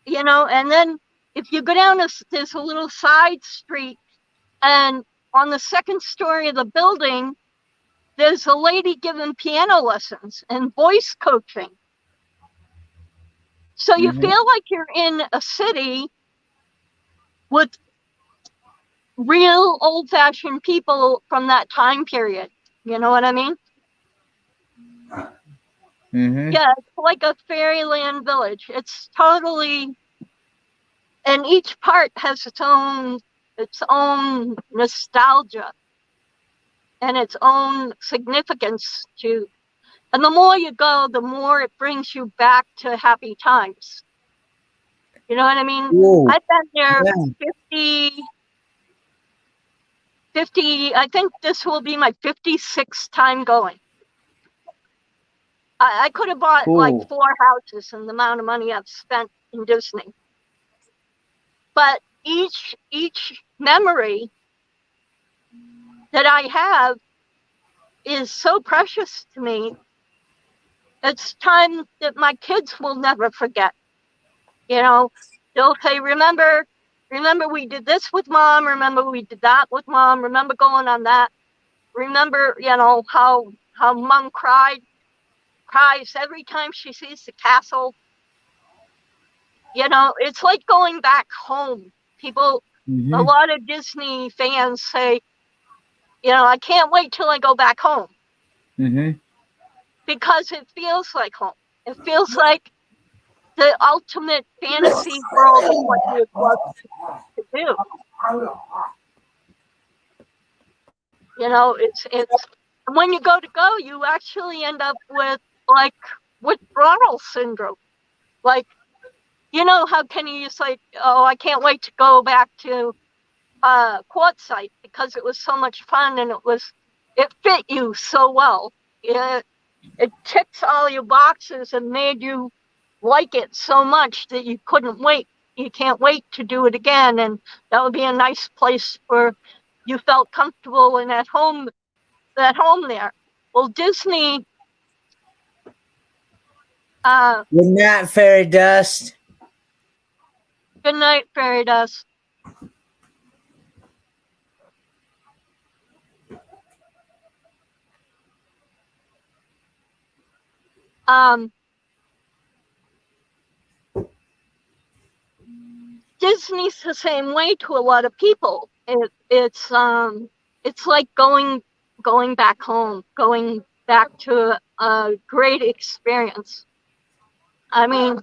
Speaker 2: you know, and then if you go down this little side street, and on the second story of the building, there's a lady giving piano lessons and voice coaching. So you feel like you're in a city with real old-fashioned people from that time period. You know what I mean? Yeah, it's like a fairyland village. It's totally, and each part has its own nostalgia and its own significance to. And the more you go, the more it brings you back to happy times. You know what I mean?
Speaker 6: Ooh,
Speaker 2: I've been there
Speaker 6: yeah.
Speaker 2: 50, I think this will be my 56th time going. I could have bought like 4 houses in the amount of money I've spent in Disney. But each memory that I have is so precious to me. It's time that my kids will never forget. You know, they'll say, remember we did this with mom, remember we did that with mom, remember going on that, remember, you know, how mom cries every time she sees the castle. You know, it's like going back home. People, a lot of Disney fans say, you know, I can't wait till I go back home. Because it feels like home. It feels like the ultimate fantasy world of what you would love to do. You know, it's when you go, you actually end up with like withdrawal syndrome. Like, you know how Kenny is like, oh, I can't wait to go back to Quartzsite because it was so much fun and it fit you so well. It ticks all your boxes and made you like it so much that you couldn't wait. You can't wait to do it again, and that would be a nice place where you felt comfortable and at home there. Well, Disney.
Speaker 6: Good night, fairy dust.
Speaker 2: Good night, fairy dust. Disney's the same way to a lot of people. It's like going back home, going back to a great experience. I mean,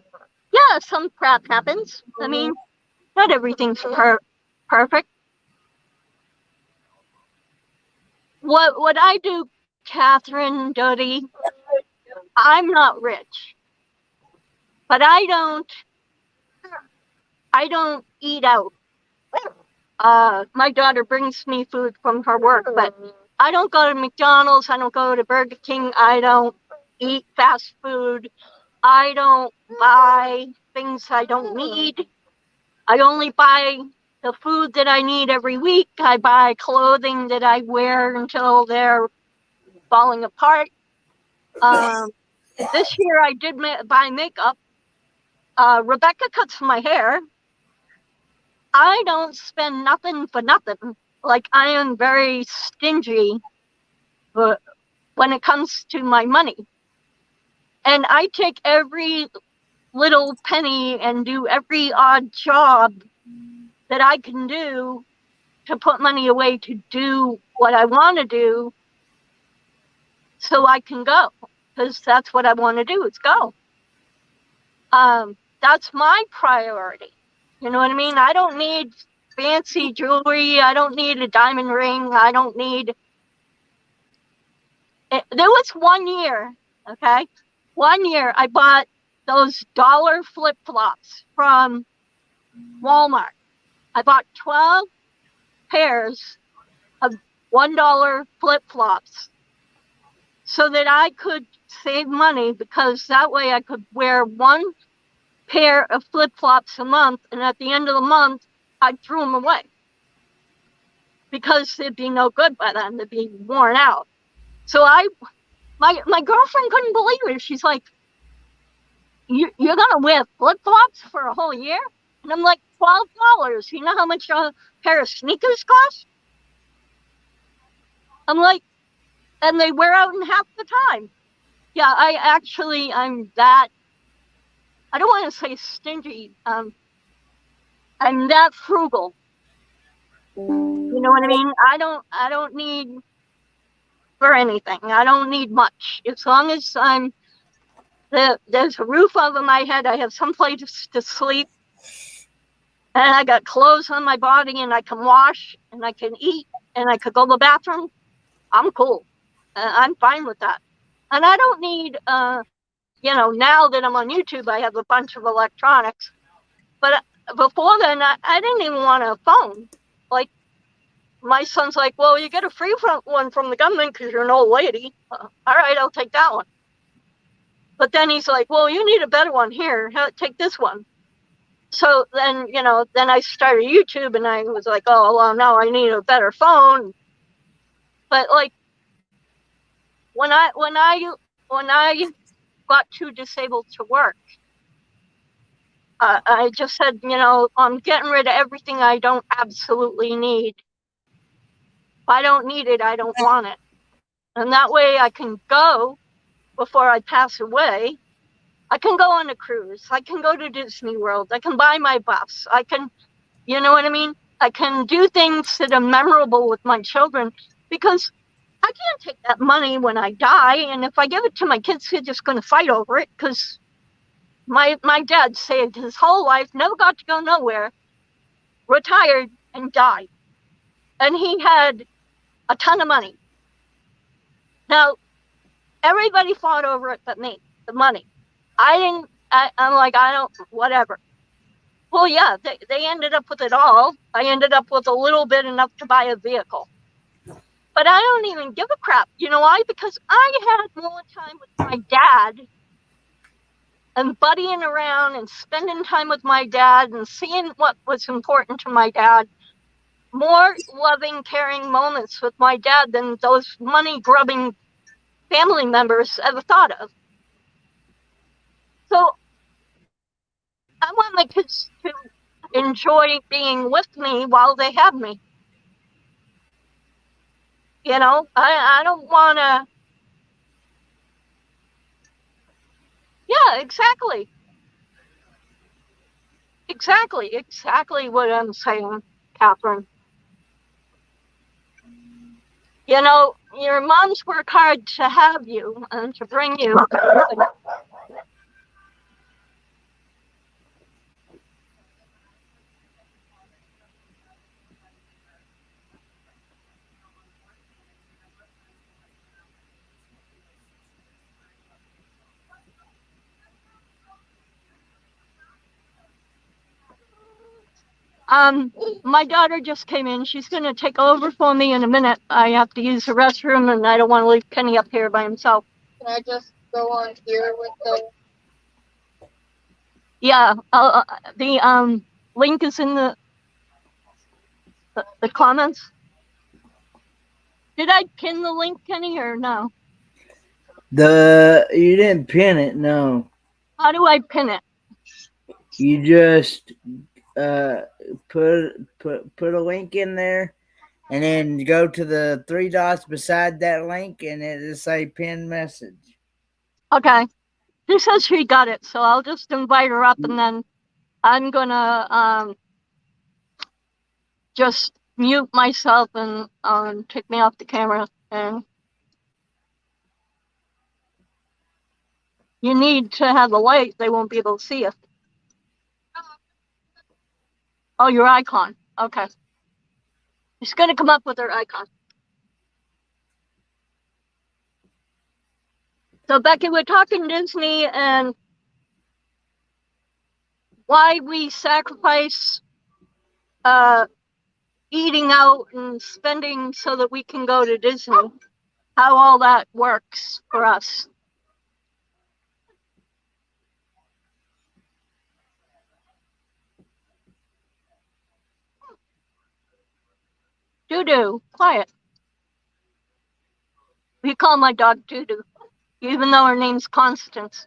Speaker 2: yeah, some crap happens. I mean, not everything's perfect. What I do, Catherine Doty, I'm not rich, but I don't eat out. My daughter brings me food from her work, but I don't go to McDonald's. I don't go to Burger King. I don't eat fast food. I don't buy things I don't need. I only buy the food that I need every week. I buy clothing that I wear until they're falling apart. This year I did buy makeup. Rebecca cuts my hair. I don't spend nothing for nothing. Like, I am very stingy when it comes to my money. And I take every little penny and do every odd job that I can do to put money away to do what I want to do so I can go. Because that's what I want to do, is go. That's my priority. You know what I mean? I don't need fancy jewelry. I don't need a diamond ring. I don't need. There was 1 year, okay? 1 year I bought those dollar flip flops from Walmart. I bought 12 pairs of $1 flip flops so that I could save money, because that way I could wear one pair of flip flops a month, and at the end of the month I'd throw them away because they'd be no good by then. They'd be worn out. So my girlfriend couldn't believe it. She's like, you're gonna wear flip flops for a whole year? And I'm like, $12. You know how much a pair of sneakers cost? I'm like, and they wear out in half the time. Yeah, I'm that. I don't want to say stingy. I'm that frugal. You know what I mean? I don't need for anything. I don't need much. As long as there's a roof over my head, I have some place to sleep, and I got clothes on my body, and I can wash, and I can eat, and I could go to the bathroom, I'm cool. I'm fine with that. And I don't need, now that I'm on YouTube, I have a bunch of electronics. But before then, I didn't even want a phone. Like, my son's like, well, you get a free one from the government because you're an old lady. All right, I'll take that one. But then he's like, well, you need a better one. Here, take this one. So then, then I started YouTube, and I was like, oh, well, now I need a better phone. But like, when I got too disabled to work, I just said, I'm getting rid of everything I don't absolutely need. If I don't need it, I don't want it. And that way I can go before I pass away. I can go on a cruise. I can go to Disney World. I can buy my buffs. I can, you know what I mean? I can do things that are memorable with my children, because I can't take that money when I die. And if I give it to my kids, they're just going to fight over it, because my dad saved his whole life, never got to go nowhere, retired, and died. And he had a ton of money. Now, everybody fought over it but me, the money. I'm like, I don't, whatever. Well, yeah, they ended up with it all. I ended up with a little bit, enough to buy a vehicle. But I don't even give a crap. You know why? Because I had more time with my dad, and buddying around and spending time with my dad and seeing what was important to my dad. More loving, caring moments with my dad than those money-grubbing family members ever thought of. So I want my kids to enjoy being with me while they have me. I don't want to. Yeah, exactly. Exactly what I'm saying, Catherine. Your moms work hard to have you and to bring you. My daughter just came in. She's going to take over for me in a minute. I have to use the restroom, and I don't want to leave Kenny up here by himself.
Speaker 8: Can I just go on here with the...
Speaker 2: Yeah, the link is in the comments. Did I pin the link, Kenny, or no?
Speaker 6: You didn't pin it, no.
Speaker 2: How do I pin it?
Speaker 6: You just put a link in there, and then go to the 3 dots beside that link, and it'll say pin message.
Speaker 2: Okay. She says she got it, so I'll just invite her up, and then I'm gonna just mute myself and take me off the camera. And you need to have the light; they won't be able to see it. Oh, your icon. Okay. She's gonna come up with her icon. So Becky, we're talking Disney and why we sacrifice eating out and spending so that we can go to Disney. How all that works for us. Doo-doo, quiet. We call my dog Doo-doo, even though her name's Constance.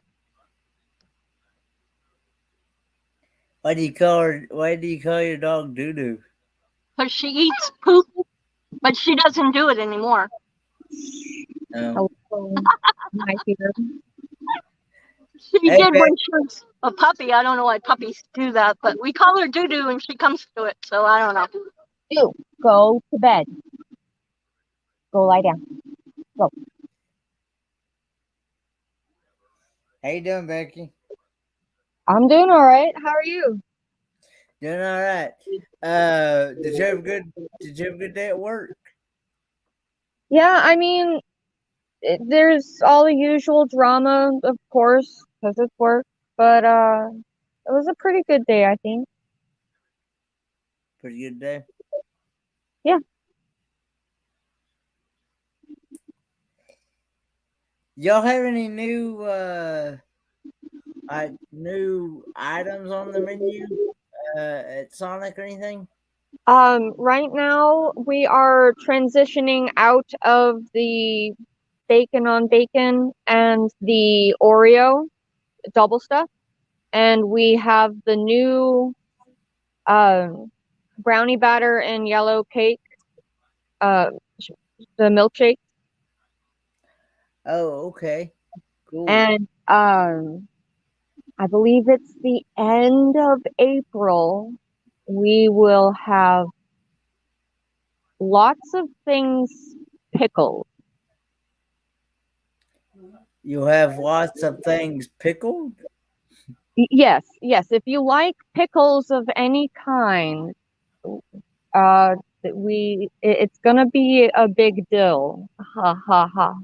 Speaker 6: Why do you call your dog Doo-doo?
Speaker 2: Because she eats poop, but she doesn't do it anymore.
Speaker 6: Oh.
Speaker 9: My dear.
Speaker 2: She
Speaker 6: Hey,
Speaker 2: did
Speaker 6: Beck.
Speaker 2: when she was a puppy. I don't know why puppies do that, but we call her Doo-doo and she comes to it, so I don't know.
Speaker 9: You go to bed. Go lie down. Go.
Speaker 6: How you doing, Becky?
Speaker 9: I'm doing all right. How are you?
Speaker 6: Doing all right. Did you have a good day at work?
Speaker 9: Yeah, I mean, there's all the usual drama, of course, because it's work. But it was a pretty good day, I think.
Speaker 6: Pretty good day.
Speaker 9: Yeah.
Speaker 6: Y'all have any new items on the menu at Sonic or anything?
Speaker 9: Right now we are transitioning out of the bacon on bacon and the Oreo double stuff, and we have the new brownie batter and yellow cake, the milkshake,
Speaker 6: Oh, okay. Cool.
Speaker 9: and I believe it's the end of April. We will have lots of things pickled.
Speaker 6: You'll have lots of things pickled?
Speaker 9: Yes. If you like pickles of any kind, it's gonna be a big deal. Ha ha ha.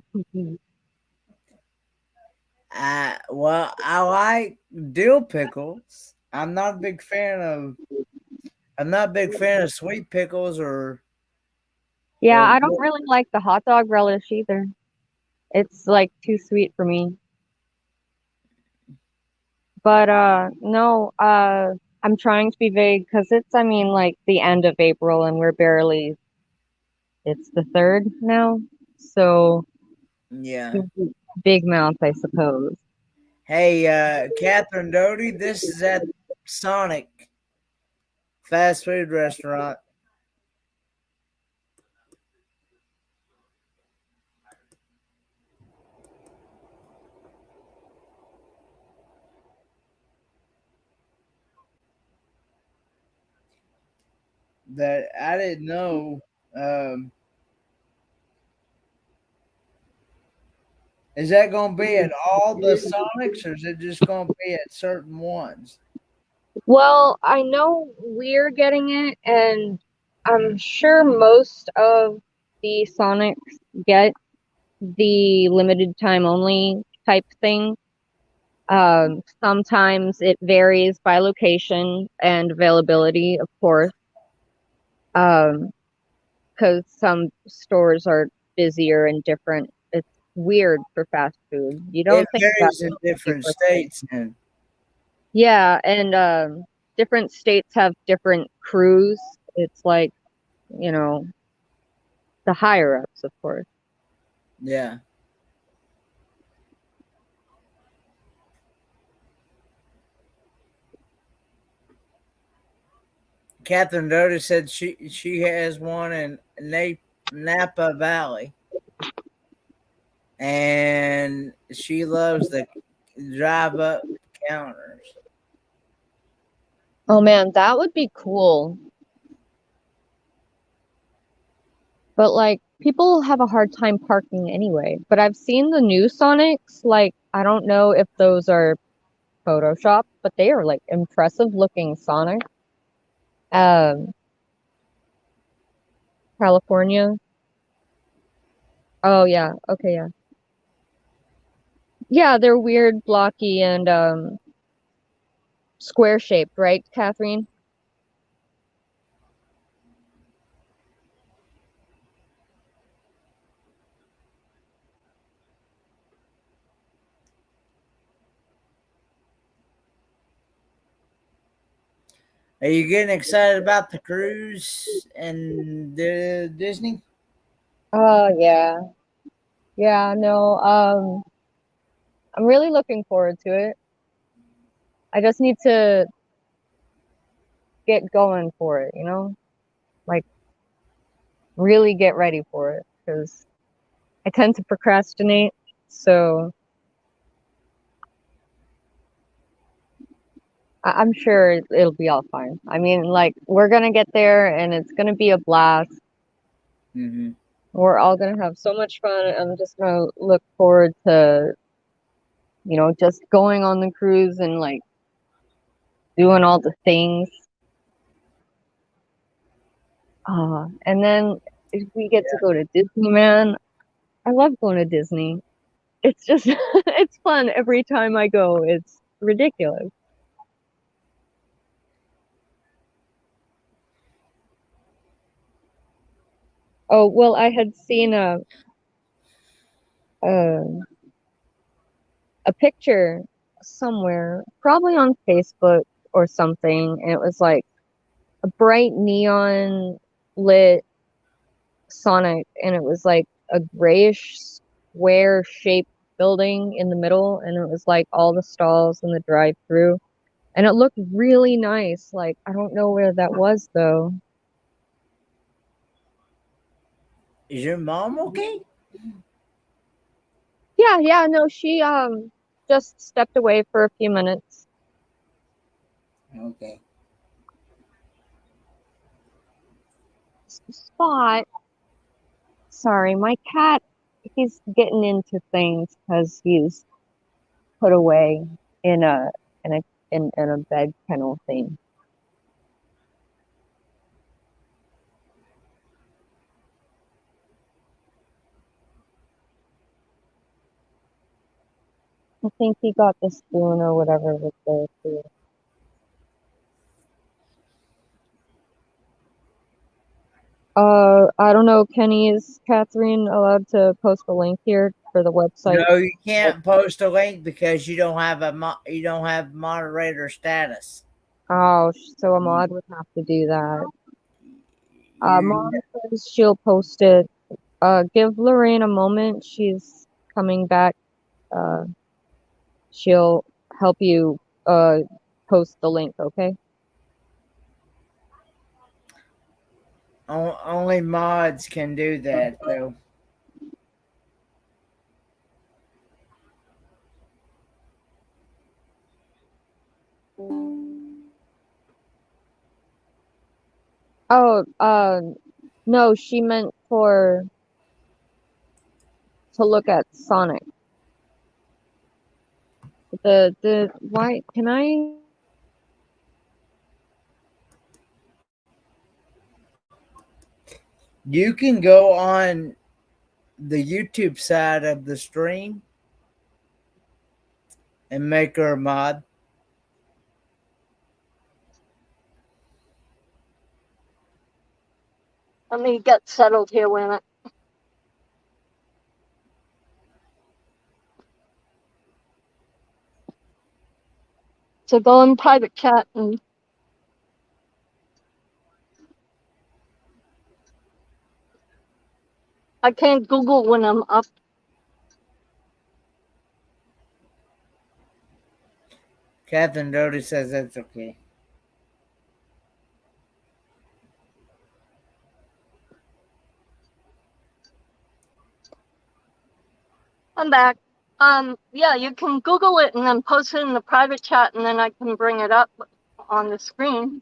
Speaker 6: Well, I like dill pickles. I'm not a big fan of sweet pickles or
Speaker 9: Yeah,
Speaker 6: or
Speaker 9: I don't really like the hot dog relish either. It's like too sweet for me. But no, I'm trying to be vague because I mean, like the end of April and it's the 3rd now. So
Speaker 6: yeah.
Speaker 9: big mouth, I suppose.
Speaker 6: Hey, Catherine Doty, this is at Sonic fast food restaurant. That I didn't know. Is that going to be at all the Sonics, or is it just going to be at certain ones?
Speaker 9: Well, I know we're getting it, and I'm sure most of the Sonics get the limited time only type thing. Sometimes it varies by location and availability, of course. Because some stores are busier and different. It's weird for fast food. You don't
Speaker 6: It
Speaker 9: think about
Speaker 6: varies in different states. And
Speaker 9: yeah, and different states have different crews. It's like, you know, the higher ups, of course.
Speaker 6: yeah. Catherine Doty said she has one in Napa Valley, and she loves the drive-up counters.
Speaker 9: Oh man, that would be cool. But like people have a hard time parking anyway. But I've seen the new Sonics, like I don't know if those are Photoshop, but they are like impressive looking Sonic. Um California. Oh yeah, okay, yeah. Yeah, they're weird, blocky, and square shaped, right, Catherine?
Speaker 6: Are you getting excited about the cruise and the Disney?
Speaker 9: Oh yeah. Yeah, no, I'm really looking forward to it. I just need to get going for it, you know? Like really get ready for it because I tend to procrastinate. So I'm sure it'll be all fine. I mean, like we're gonna get there and it's gonna be a blast.
Speaker 6: Mm-hmm.
Speaker 9: We're all gonna have so much fun. I'm just gonna look forward to, you know, just going on the cruise and like doing all the things. And then if we get to go to Disney, man, I love going to Disney. It's just it's fun every time I go. It's ridiculous. Oh, well, I had seen a a picture somewhere, probably on Facebook or something, and it was like a bright neon lit Sonic, and it was like a grayish square shaped building in the middle, and it was like all the stalls in the drive-through, and it looked really nice. Like I don't know where that was though.
Speaker 6: Is your mom okay?
Speaker 9: Yeah, no, she just stepped away for a few minutes.
Speaker 6: Okay.
Speaker 9: Spot. Sorry, my cat, he's getting into things because he's put away in a in a in a bed kennel thing. I think he got the spoon or whatever was there too. I don't know, Kenny, is Catherine allowed to post a link here for the website?
Speaker 6: No, you can't post a link because you don't have you don't have moderator status.
Speaker 9: Oh, so a mod would have to do that.
Speaker 6: You,
Speaker 9: Mom says she'll post it. Give Lorraine a moment. She's coming back. Uh, she'll help you post the link, okay?
Speaker 6: only mods can do that, though.
Speaker 9: Oh, no, she meant to look at Sonic. Why can I?
Speaker 6: You can go on the YouTube side of the stream and make her a mod.
Speaker 2: Let me get settled here with it. So go in private chat and I can't Google when I'm up.
Speaker 6: Catherine Doty says that's okay.
Speaker 2: I'm back. Yeah, you can Google it and then post it in the private chat and then I can bring it up on the screen.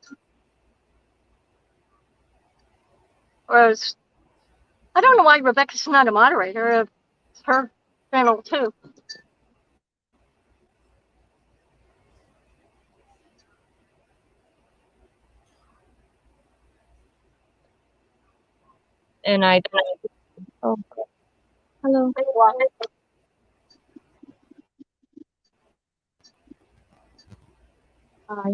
Speaker 2: Whereas, I don't know why Rebecca's not a moderator. It's her channel too.
Speaker 9: and I. Oh, hello. Hi.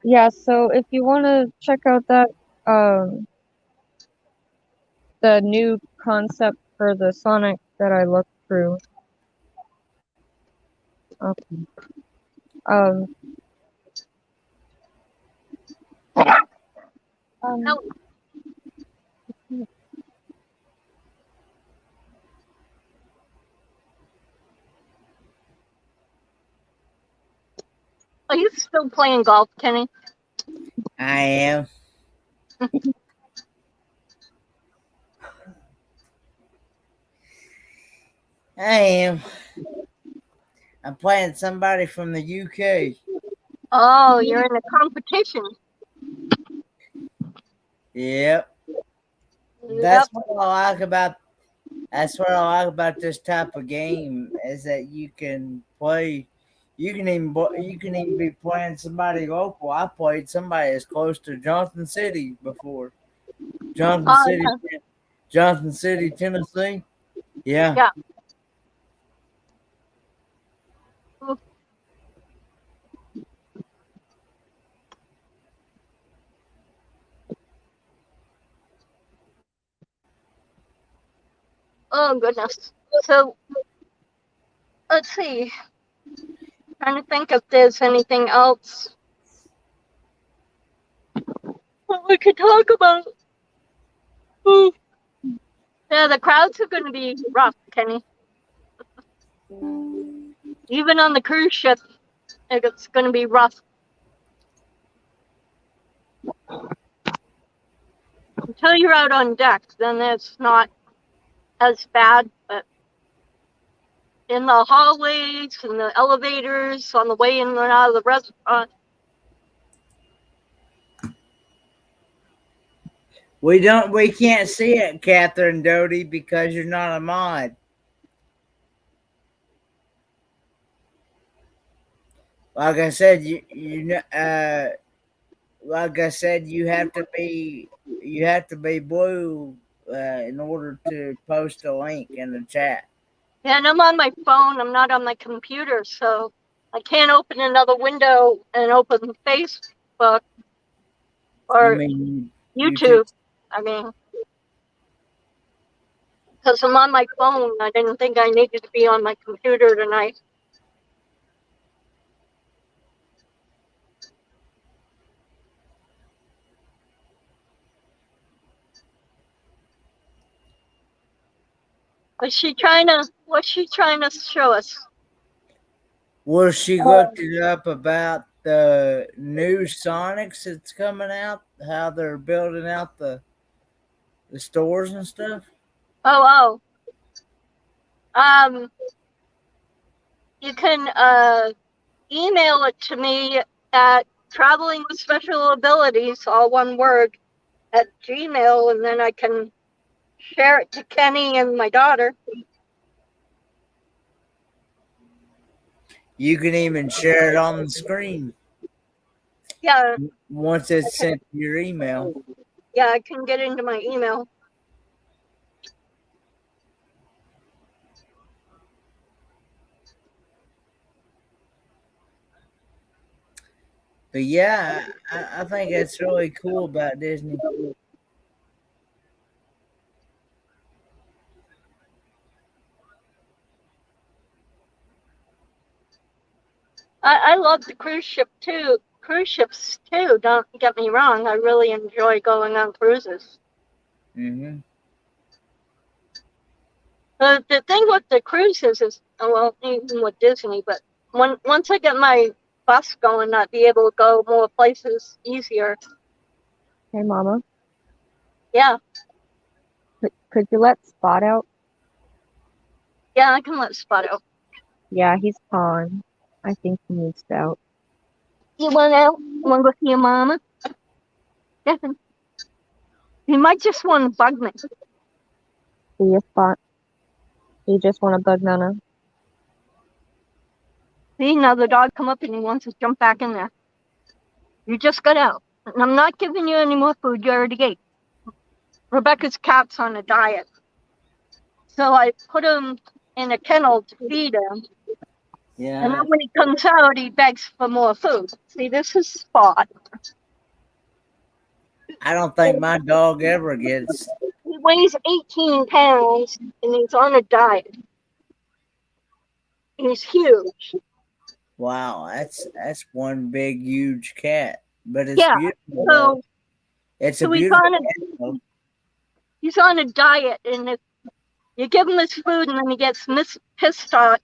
Speaker 9: Yeah, so if you want to check out that, the new concept for the Sonic that I looked through. Okay. Um,
Speaker 2: No, are you still playing golf, Kenny?
Speaker 6: I am. I am. I'm playing somebody from the UK.
Speaker 2: Oh, you're in a competition.
Speaker 6: Yep.
Speaker 2: Yep.
Speaker 6: That's what I like about. That's what I like about this type of game is that you can play. You can even be playing somebody local. I played somebody as close to Johnson City before. Johnson
Speaker 2: Oh,
Speaker 6: City, Johnson City, Tennessee. Yeah.
Speaker 2: yeah. Oh, goodness. So, let's see. Trying to think if there's anything else that we could talk about. Ooh. Yeah, the crowds are going to be rough, Kenny. Even on the cruise ship, it's going to be rough. Until you're out on deck, then it's not as bad. But in the hallways and the elevators, on the way in and out of the restaurant,
Speaker 6: We can't see it, Catherine Doty, because you're not a mod. Like I said, like I said, you have to be blue in order to post a link in the chat.
Speaker 2: yeah, and I'm on my phone. I'm not on my computer, so I can't open another window and open Facebook or
Speaker 6: You mean
Speaker 2: YouTube. I mean, because I'm on my phone. I didn't think I needed to be on my computer tonight. What's she trying to show us?
Speaker 6: Well, she looked it up about the new Sonics that's coming out, how they're building out the stores and stuff.
Speaker 2: Oh. You can email it to me at traveling with special abilities, all one word, at Gmail, and then I can share it to Kenny and my daughter.
Speaker 6: You can even share it on the screen.
Speaker 2: Yeah.
Speaker 6: Once it's sent to your email.
Speaker 2: Yeah, I can get into my email.
Speaker 6: But yeah, I think that's really cool about Disney.
Speaker 2: I love the cruise ships too. Don't get me wrong. I really enjoy going on cruises.
Speaker 6: Mm-hmm.
Speaker 2: The thing with the cruises is, well, even with Disney, but once I get my bus going, I'll be able to go more places easier.
Speaker 9: hey, Mama.
Speaker 2: Yeah.
Speaker 9: Could you let Spot out?
Speaker 2: Yeah, I can let Spot out.
Speaker 9: Yeah, he's pawing. I think he needs out.
Speaker 2: You want out? You want to go see your mama? Listen. He might just want to bug me.
Speaker 9: See you, Spot. You just want to bug Nana.
Speaker 2: See, now the dog come up and he wants to jump back in there. You just got out. And I'm not giving you any more food. You already ate. Rebecca's cat's on a diet. So I put him in a kennel to feed him. And
Speaker 6: Yeah,
Speaker 2: then when he comes out, he begs for more food. See, this is Spot.
Speaker 6: I don't think my dog ever gets.
Speaker 2: He weighs 18 pounds and he's on a diet. He's huge.
Speaker 6: Wow, that's one big huge cat, but it's
Speaker 2: Yeah.
Speaker 6: beautiful. Though.
Speaker 2: So,
Speaker 6: It's a
Speaker 2: so he's
Speaker 6: beautiful
Speaker 2: on a
Speaker 6: cat. Though.
Speaker 2: he's on a diet, and if you give him this food, and then he gets pissed off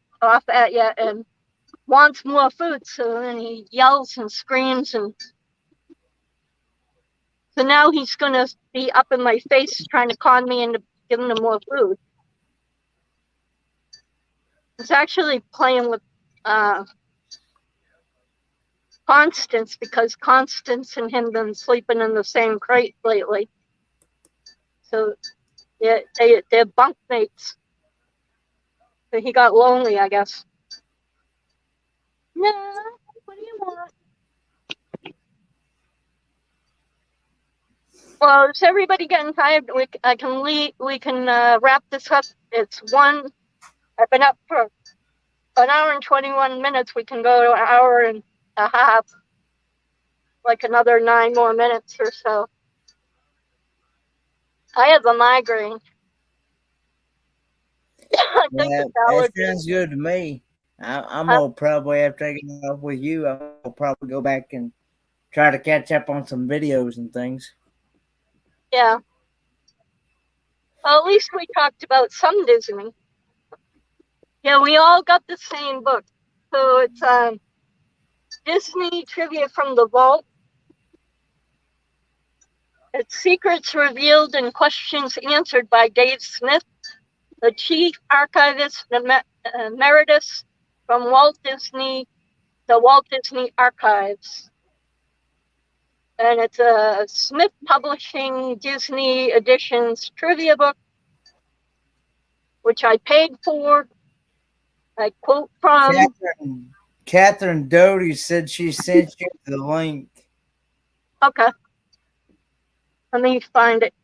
Speaker 2: at you and wants more food, so then he yells and screams, and so now he's gonna be up in my face trying to con me into giving him more food. It's actually playing with Constance, because Constance and him been sleeping in the same crate lately. So yeah, they're bunk mates. So he got lonely, I guess. No, what do you want? Well, is everybody getting tired? I can leave. We can wrap this up. It's 1. I've been up for an hour and 21 minutes. We can go to an hour and a half, like another 9 more minutes or so. I have a migraine. I think
Speaker 6: Yeah,
Speaker 2: it's
Speaker 6: that
Speaker 2: allergies.
Speaker 6: sounds good to me. I'm gonna probably after I get off with you, I'll probably go back and try to catch up on some videos and things.
Speaker 2: Yeah. Well, at least we talked about some Disney. Yeah, we all got the same book. So it's Disney Trivia from the Vault. It's Secrets Revealed and Questions Answered by Dave Smith, the Chief Archivist Emeritus from the Walt Disney Archives. And it's a Smith Publishing Disney Editions trivia book, which I paid for. I quote from
Speaker 6: Catherine Doty said she sent you the link.
Speaker 2: Okay. Let me find it.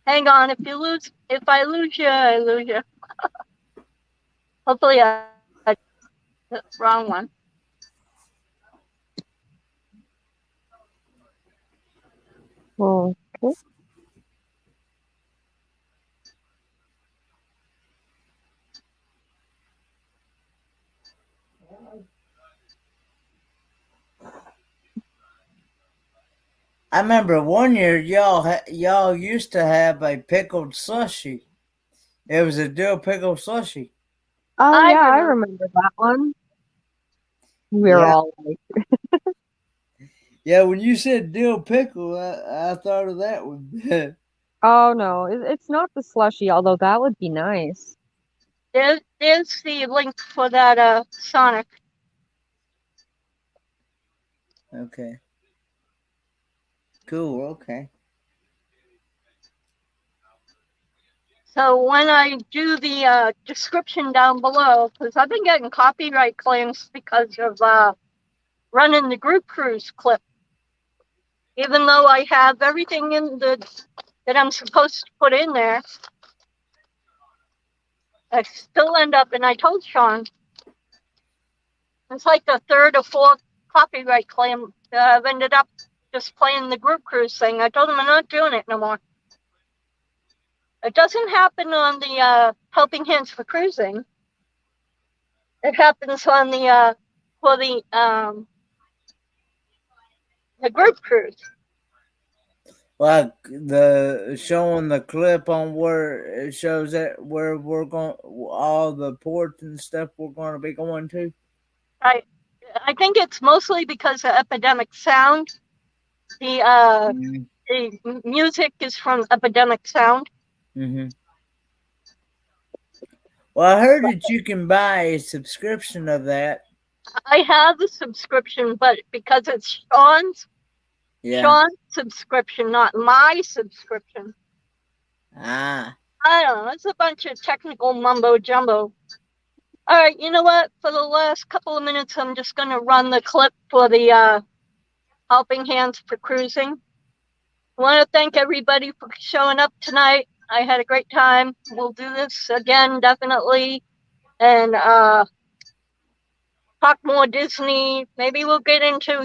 Speaker 2: Hang on. If I lose you, I lose you. Hopefully, the wrong one.
Speaker 9: Okay.
Speaker 6: I remember one year y'all used to have a pickled slushy. It was a dill pickled slushy.
Speaker 9: Oh
Speaker 2: I
Speaker 9: yeah, I
Speaker 2: remember.
Speaker 9: remember that one. We were
Speaker 6: Yeah.
Speaker 9: all like,
Speaker 6: Yeah, when you said dill pickle, I thought of that one.
Speaker 9: oh no, it's not the slushy, although that would be nice.
Speaker 2: There's the link for that Sonic.
Speaker 6: Okay. Cool, okay.
Speaker 2: So when I do the description down below, because I've been getting copyright claims because of running the group cruise clip, even though I have everything in that I'm supposed to put in there, I still end up, and I told Sean, it's like the 3rd or 4th copyright claim that I've ended up just playing the group cruise thing. I told him I'm not doing it no more. It doesn't happen on the Helping Hands for Cruising. It happens on the for the group cruise.
Speaker 6: Like the showing the clip on where it shows that where we're going, all the ports and stuff we're going to be going to.
Speaker 2: I think it's mostly because of Epidemic Sound. The music is from Epidemic Sound.
Speaker 6: Mm-hmm. Well, I heard that you can buy a subscription of that.
Speaker 2: I have a subscription, but because it's Sean's subscription, not my subscription.
Speaker 6: Ah.
Speaker 2: I don't know. It's a bunch of technical mumbo jumbo. All right, you know what? For the last couple of minutes, I'm just going to run the clip for the Helping Hands for Cruising. I want to thank everybody for showing up tonight. I had a great time. We'll do this again, definitely. And talk more Disney. Maybe we'll get into,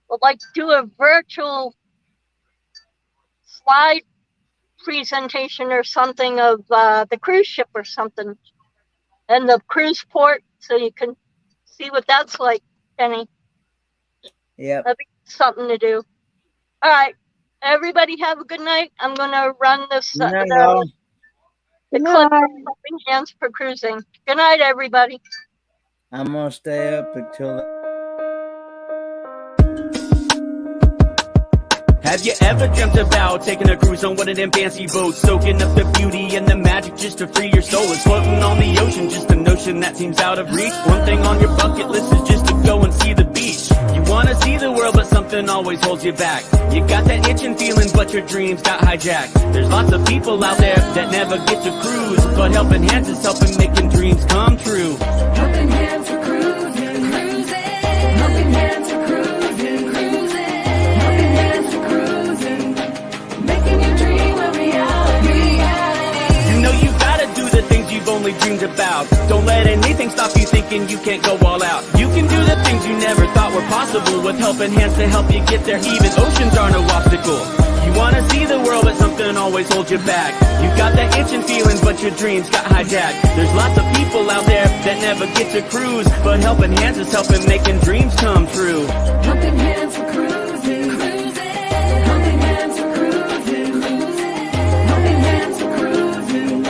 Speaker 2: we'll like do a virtual slide presentation or something of the cruise ship or something. And the cruise port, so you can see what that's like, Penny.
Speaker 6: Yep.
Speaker 2: That'd be something to do. All right. Everybody have a good night. I'm going to run this
Speaker 6: No,
Speaker 2: the clip for Helping Hands for Cruising. Good night, everybody.
Speaker 6: I'm going to stay up until...
Speaker 1: Have you ever dreamt about taking a cruise on one of them fancy boats, soaking up the beauty and the magic just to free your soul? It's floating on the ocean, just a notion that seems out of reach. One thing on your bucket list is just to go and see the beach. You wanna see the world, but something always holds you back. You got that itching feeling, but your dreams got hijacked. There's lots of people out there that never get to cruise, but Helping Hands is helping making dreams come true.
Speaker 10: Helping Hands for cruising, cruising. Helping Hands for cruising, cruising. Helping Hands for cruising, making your dream a reality.
Speaker 1: You know you gotta do the things you've only dreamed about. Don't let anything stop you thinking you can't go all out. You can do the things you never thought were possible with Helping Hands to help you get there. Even oceans are no obstacle. You wanna see the world, but something always holds you back. You got that itching feeling, but your dreams got hijacked. There's lots of people out there that never get to cruise, but Helping Hands is helping making dreams come true.
Speaker 10: Helping Hands for cruising, cruising. Helping Hands for cruising, cruising. Helping Hands for cruising,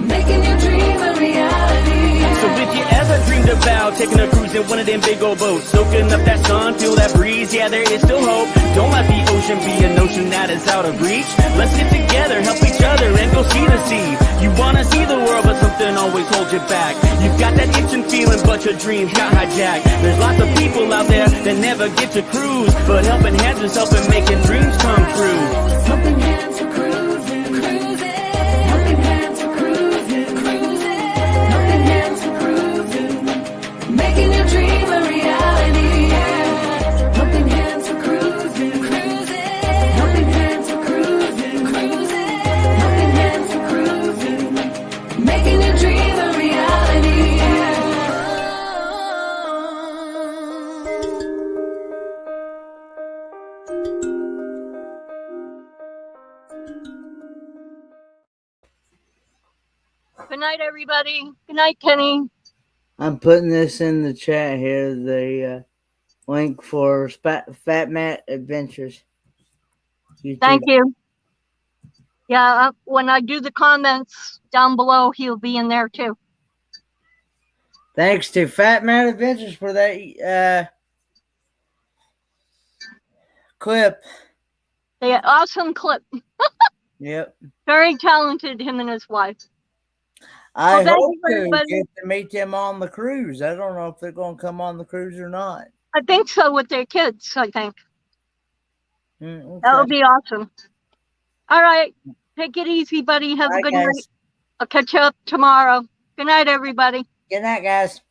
Speaker 10: making your dream a reality.
Speaker 1: So if you ever dreamed about taking a cruise in one of them big old boats, soaking up that sun, feel that breeze, yeah, there is still hope. Don't let the ocean be a notion that is out of reach. Let's get together, help each other, and go see the sea. You wanna see the world, but something always holds you back. You've got that itching feeling, but your dreams got hijacked. There's lots of people out there that never get to cruise, but Helping Hands is helping making dreams come true.
Speaker 10: Helping Hands for cruising, cruising. Helping Hands for cruising, cruising. Helping Hands for cruising, making your dream a reality. Helping Hands for cruising, cruising. Helping Hands for cruising, cruising. Helping Hands for cruising, making your dream a reality.
Speaker 2: Good night, everybody. Good night, Kenny.
Speaker 6: I'm putting this in the chat here, the link for Fat Matt Adventures. YouTube.
Speaker 2: Thank you. Yeah, when I do the comments down below, he'll be in there too.
Speaker 6: Thanks to Fat Matt Adventures for that clip.
Speaker 2: Yeah, awesome clip.
Speaker 6: Yep.
Speaker 2: Very talented, him and his wife.
Speaker 6: I
Speaker 2: Well, thank
Speaker 6: hope
Speaker 2: you,
Speaker 6: to
Speaker 2: everybody.
Speaker 6: get to meet them on the cruise. I don't know if they're going to come on the cruise or not.
Speaker 2: I think so with their kids, I think.
Speaker 6: Okay.
Speaker 2: That would be awesome. All right. Take it easy, buddy. Have a
Speaker 6: Bye,
Speaker 2: good
Speaker 6: guys.
Speaker 2: night. I'll catch you up tomorrow. Good night, everybody.
Speaker 6: Good night, guys.